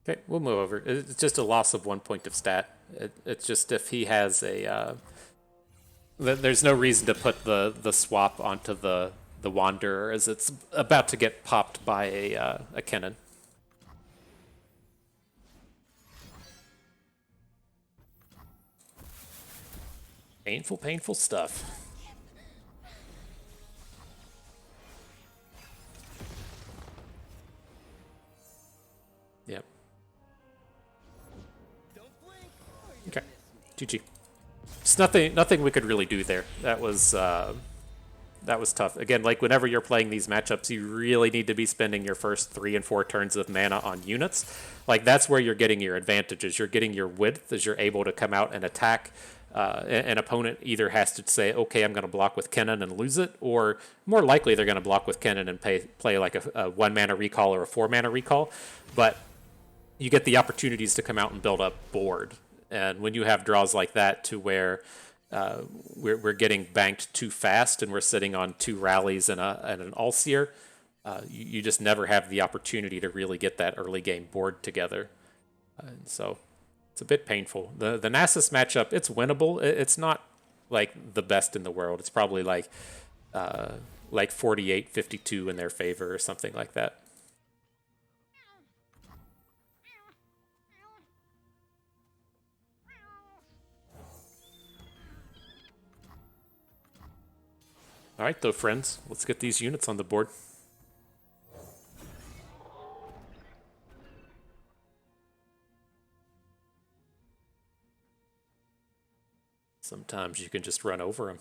Okay, we'll move over. It's just a loss of 1 point of stat. It's just if he has a... there's no reason to put the swap onto the Wanderer, as it's about to get popped by a Kennen. Painful, painful stuff. Yep. Okay. GG. Just nothing we could really do there. That was tough. Again, like whenever you're playing these matchups, you really need to be spending your first 3 and 4 turns of mana on units. Like that's where you're getting your advantages. You're getting your width as you're able to come out and attack. An opponent either has to say, okay, I'm going to block with Kennen and lose it, or more likely they're going to block with Kennen and play like a 1 mana recall or a 4 mana recall. But you get the opportunities to come out and build up board. And when you have draws like that to where we're getting banked too fast and we're sitting on 2 rallies and an all-seer, you just never have the opportunity to really get that early game board together. So it's a bit painful. The Nasus matchup, it's winnable. It's not like the best in the world. It's probably like 48-52 in their favor or something like that. All right, though, friends, let's get these units on the board. Sometimes you can just run over them.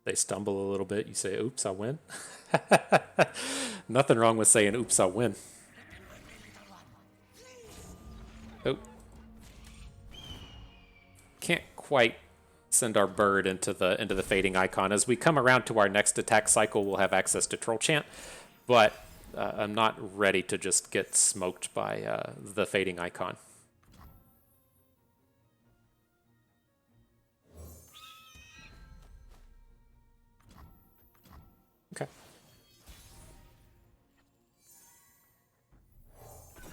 They stumble a little bit. You say, oops, I win. Nothing wrong with saying, oops, I win. Oh. Can't quite send our bird into the fading icon. As we come around to our next attack cycle, we'll have access to Troll Chant, but I'm not ready to just get smoked by the fading icon. Okay.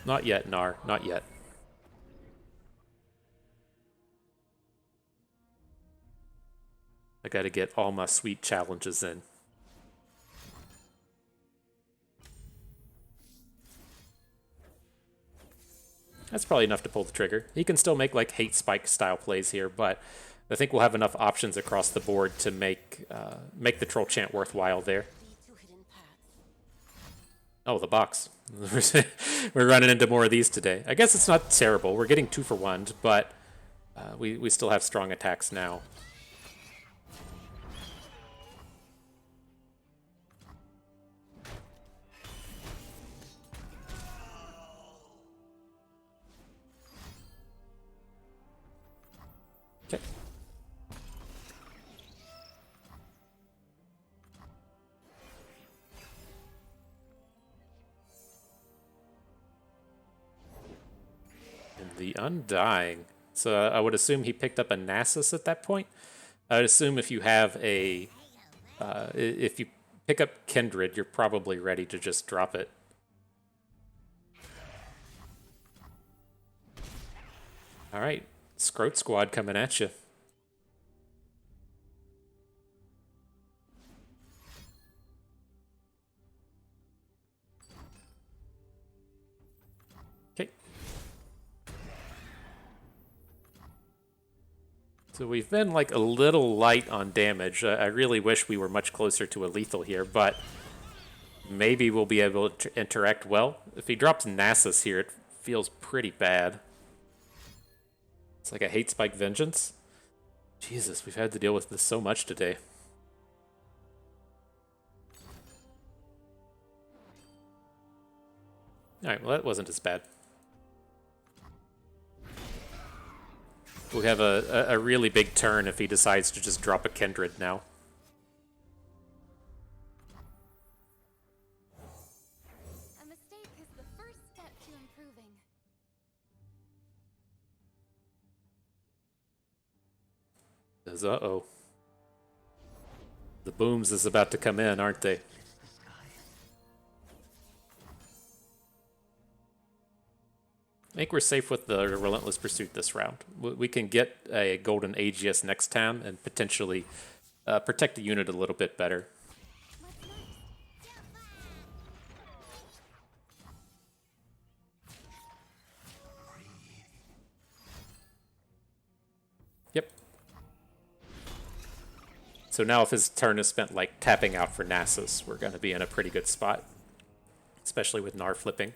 Not yet, Gnar. Not yet. I gotta get all my sweet challenges in. That's probably enough to pull the trigger. He can still make like hate spike style plays here, but I think we'll have enough options across the board to make the Troll Chant worthwhile there. Oh, the box. We're running into more of these today. I guess it's not terrible. We're getting 2 for 1, but we still have strong attacks now. Okay. And the Undying. So I would assume he picked up a Nasus at that point. I'd assume if you have a, if you pick up Kindred, you're probably ready to just drop it. All right, Scroat Squad coming at you. Okay. So we've been like a little light on damage. I really wish we were much closer to a lethal here, but maybe we'll be able to interact well. If he drops Nasus here, it feels pretty bad. It's like a hate spike vengeance. Jesus, we've had to deal with this so much today. Alright, well that wasn't as bad. We have a really big turn if he decides to just drop a Kindred now. A mistake is the first step to improving. Uh-oh. The booms is about to come in, aren't they? I think we're safe with the Relentless Pursuit this round. We can get a Golden Aegis next time and potentially protect the unit a little bit better. What's next? Yep. So now if his turn is spent like tapping out for Nasus, we're going to be in a pretty good spot. Especially with Gnar flipping.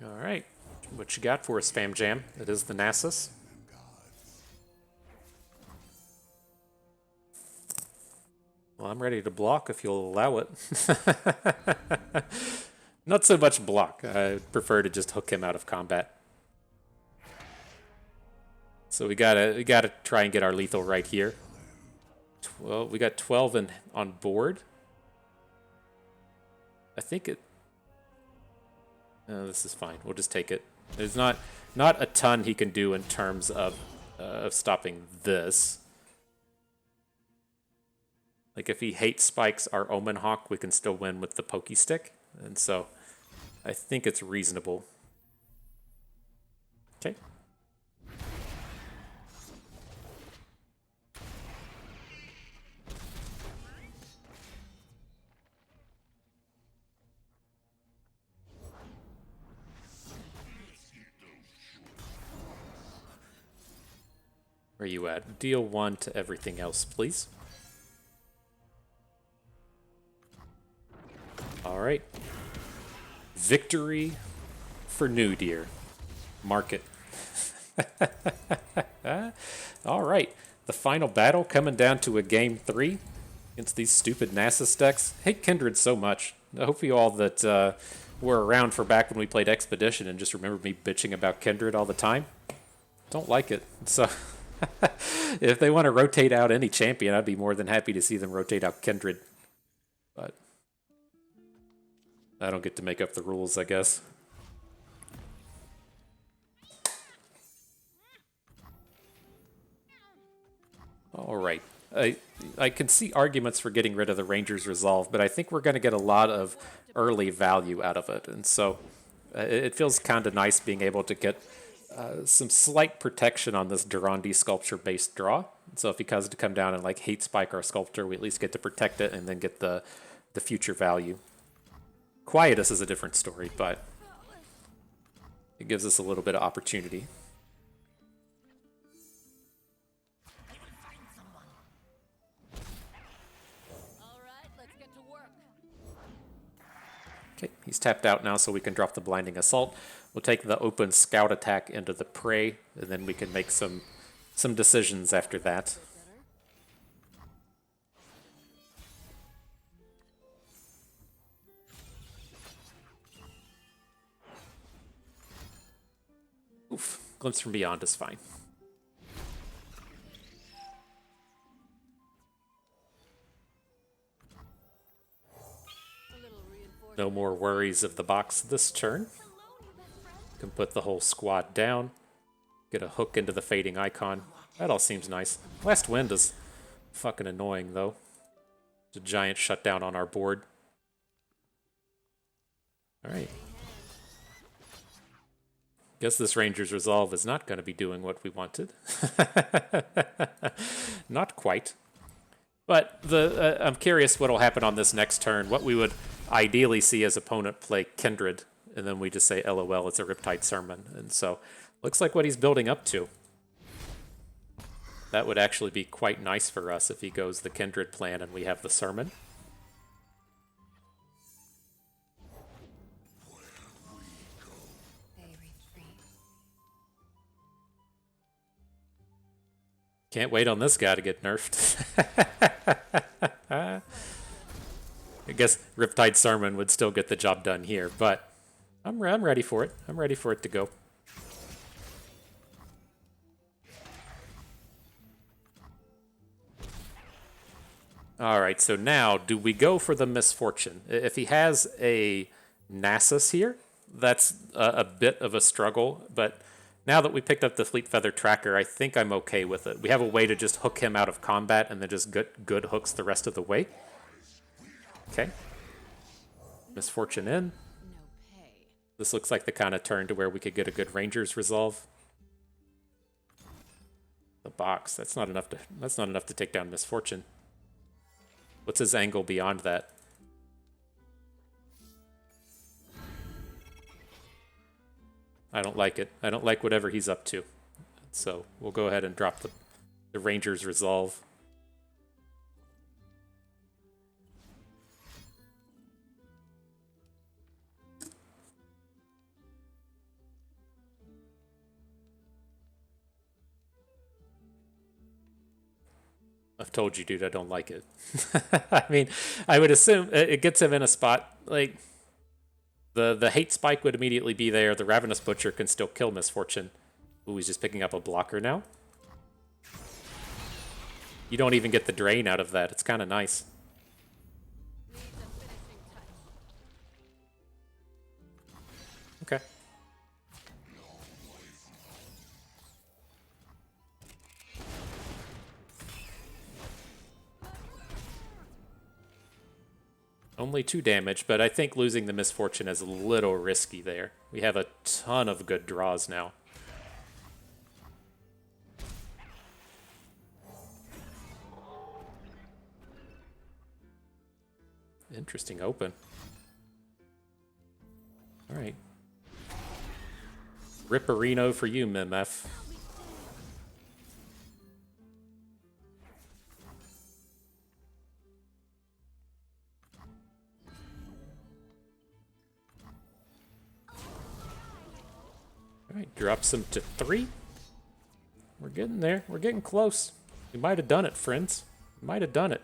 Alright, what you got for us, Fam Jam? It is the Nasus. Well, I'm ready to block if you'll allow it. Not so much block. I prefer to just hook him out of combat. So we gotta try and get our lethal right here. Well, we got 12 on board. I think it. This is fine. We'll just take it. There's not a ton he can do in terms of stopping this. Like if he hate spikes our Omen Hawk, we can still win with the Pokey Stick, and so I think it's reasonable. Okay. Where are you at? Deal 1 to everything else, please. Alright. Victory for Nudyr. Mark it. Alright. The final battle coming down to a game 3 against these stupid Nasus decks. I hate Kindred so much. I hope you all that were around for back when we played Expedition and just remember me bitching about Kindred all the time. Don't like it. So if they want to rotate out any champion, I'd be more than happy to see them rotate out Kindred. But I don't get to make up the rules, I guess. Alright. I can see arguments for getting rid of the Ranger's Resolve, but I think we're going to get a lot of early value out of it. And so it feels kind of nice being able to get some slight protection on this Durandi Sculpture-based draw. So if he comes to come down and like hate spike our Sculptor, we at least get to protect it and then get the future value. Quietus is a different story, but it gives us a little bit of opportunity. Okay, he's tapped out now, so we can drop the Blinding Assault. We'll take the open Scout attack into the Prey, and then we can make some decisions after that. Oof, Glimpse from Beyond is fine. No more worries of the box this turn. Can put the whole squad down. Get a hook into the fading icon. That all seems nice. West Wind is fucking annoying, though. It's a giant shutdown on our board. Alright. Guess this Ranger's Resolve is not going to be doing what we wanted. Not quite. But I'm curious what will happen on this next turn. What we would ideally see as opponent play Kindred, and then we just say, LOL, it's a Riptide Sermon. And so, looks like what he's building up to. That would actually be quite nice for us if he goes the Kindred plan and we have the Sermon. Can't wait on this guy to get nerfed. I guess Riptide Sermon would still get the job done here, but I'm ready for it. I'm ready for it to go. Alright, so now, do we go for the Misfortune? If he has a Nasus here, that's a bit of a struggle, but now that we picked up the Fleet Feather Tracker, I think I'm okay with it. We have a way to just hook him out of combat and then just get good hooks the rest of the way. Okay. Misfortune in. This looks like the kind of turn to where we could get a good Ranger's Resolve. The box, that's not enough to take down Misfortune. What's his angle beyond that? I don't like it. I don't like whatever he's up to. So we'll go ahead and drop the Ranger's Resolve. I've told you, dude, I don't like it. I mean, I would assume it gets him in a spot like the hate spike would immediately be there. The Ravenous Butcher can still kill Misfortune. Ooh, he's just picking up a blocker now. You don't even get the drain out of that. It's kind of nice. Okay. Only 2 damage, but I think losing the Misfortune is a little risky there. We have a ton of good draws now. Interesting open. Alright. Ripperino for you, MF. Alright, drops him to 3. We're getting there. We're getting close. We might have done it, friends. We might have done it.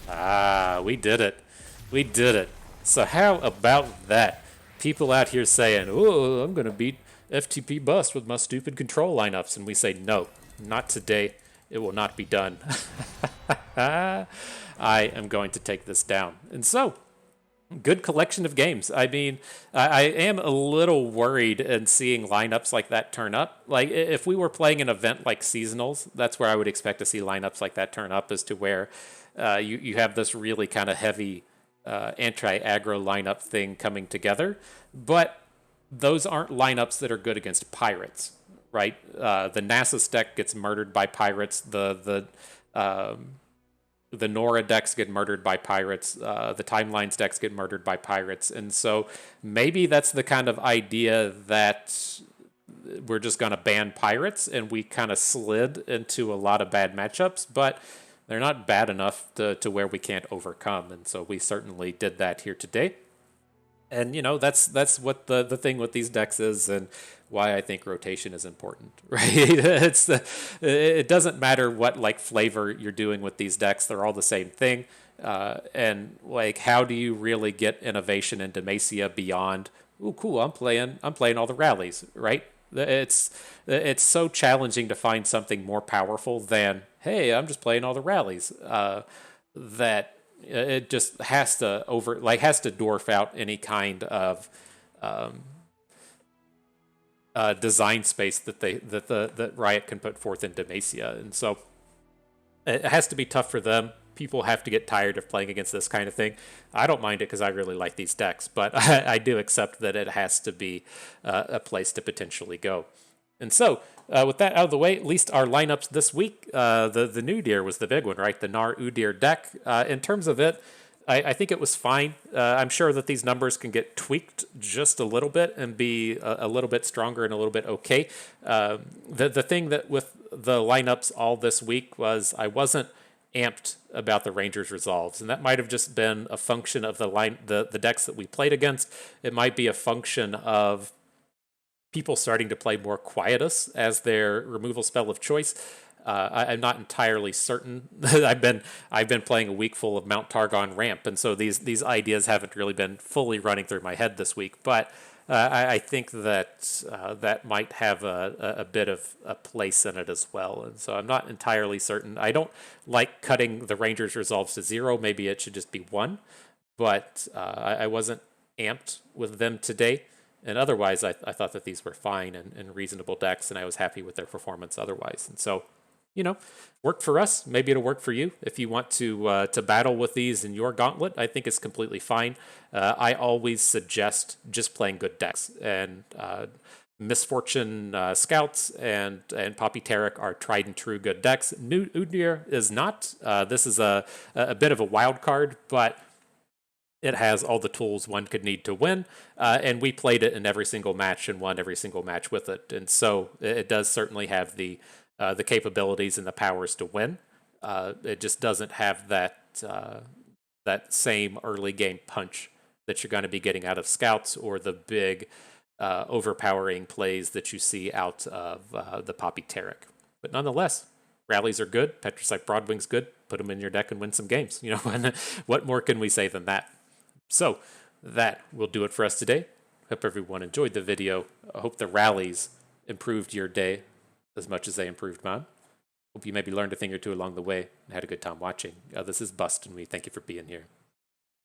Ah, we did it. We did it. So how about that? People out here saying, oh, I'm going to beat FTP Bust with my stupid control lineups. And we say, no, not today. It will not be done. I am going to take this down. And so, good collection of games. I mean, I am a little worried in seeing lineups like that turn up. Like, if we were playing an event like Seasonals, that's where I would expect to see lineups like that turn up, as to where you have this really kind of heavy anti-aggro lineup thing coming together. But those aren't lineups that are good against pirates, right? The Nasus deck gets murdered by pirates. The Nora decks get murdered by pirates. The Timelines decks get murdered by pirates. And so maybe that's the kind of idea that we're just going to ban pirates, and we kind of slid into a lot of bad matchups, but they're not bad enough to where we can't overcome. And so we certainly did that here today. And, you know, that's what the thing with these decks is, and why I think rotation is important, right? It doesn't matter what, like, flavor you're doing with these decks. They're all the same thing. And, like, how do you really get innovation in Demacia beyond, ooh, cool, I'm playing all the rallies, right? It's so challenging to find something more powerful than, hey, I'm just playing all the rallies. That it just has to has to dwarf out any kind of design space that Riot can put forth in Demacia, and so it has to be tough for them. People have to get tired of playing against this kind of thing. I don't mind it because I really like these decks, but I do accept that it has to be a place to potentially go. And so, with that out of the way, at least our lineups this week, the Nudyr was the big one, right? The Gnar Udyr deck. In terms of it, I think it was fine. I'm sure that these numbers can get tweaked just a little bit and be a little bit stronger and a little bit okay. The thing that with the lineups all this week was I wasn't amped about the Rangers resolves, and that might have just been a function of the decks that we played against. It might be a function of people starting to play more Quietus as their removal spell of choice. I'm not entirely certain. I've been playing a week full of Mount Targon Ramp, and so these ideas haven't really been fully running through my head this week. But I think that that might have a bit of a place in it as well, and so I'm not entirely certain. I don't like cutting the Rangers resolves to 0. Maybe it should just be 1, but I wasn't amped with them today. And otherwise, I thought that these were fine and reasonable decks, and I was happy with their performance otherwise. And so, worked for us. Maybe it'll work for you. If you want to battle with these in your Gauntlet, I think it's completely fine. I always suggest just playing good decks. And Misfortune Scouts and Poppy Taric are tried and true good decks. Udyr is not. This is a bit of a wild card, but it has all the tools one could need to win, and we played it in every single match and won every single match with it. And so it does certainly have the capabilities and the powers to win. It just doesn't have that same early game punch that you're going to be getting out of Scouts or the big overpowering plays that you see out of the Poppy Taric. But nonetheless, rallies are good. Petricite Broadwing's good. Put them in your deck and win some games. What more can we say than that? So that will do it for us today. Hope everyone enjoyed the video. I hope the rallies improved your day as much as they improved mine. Hope you maybe learned a thing or two along the way and had a good time watching. This is Bust, and we thank you for being here.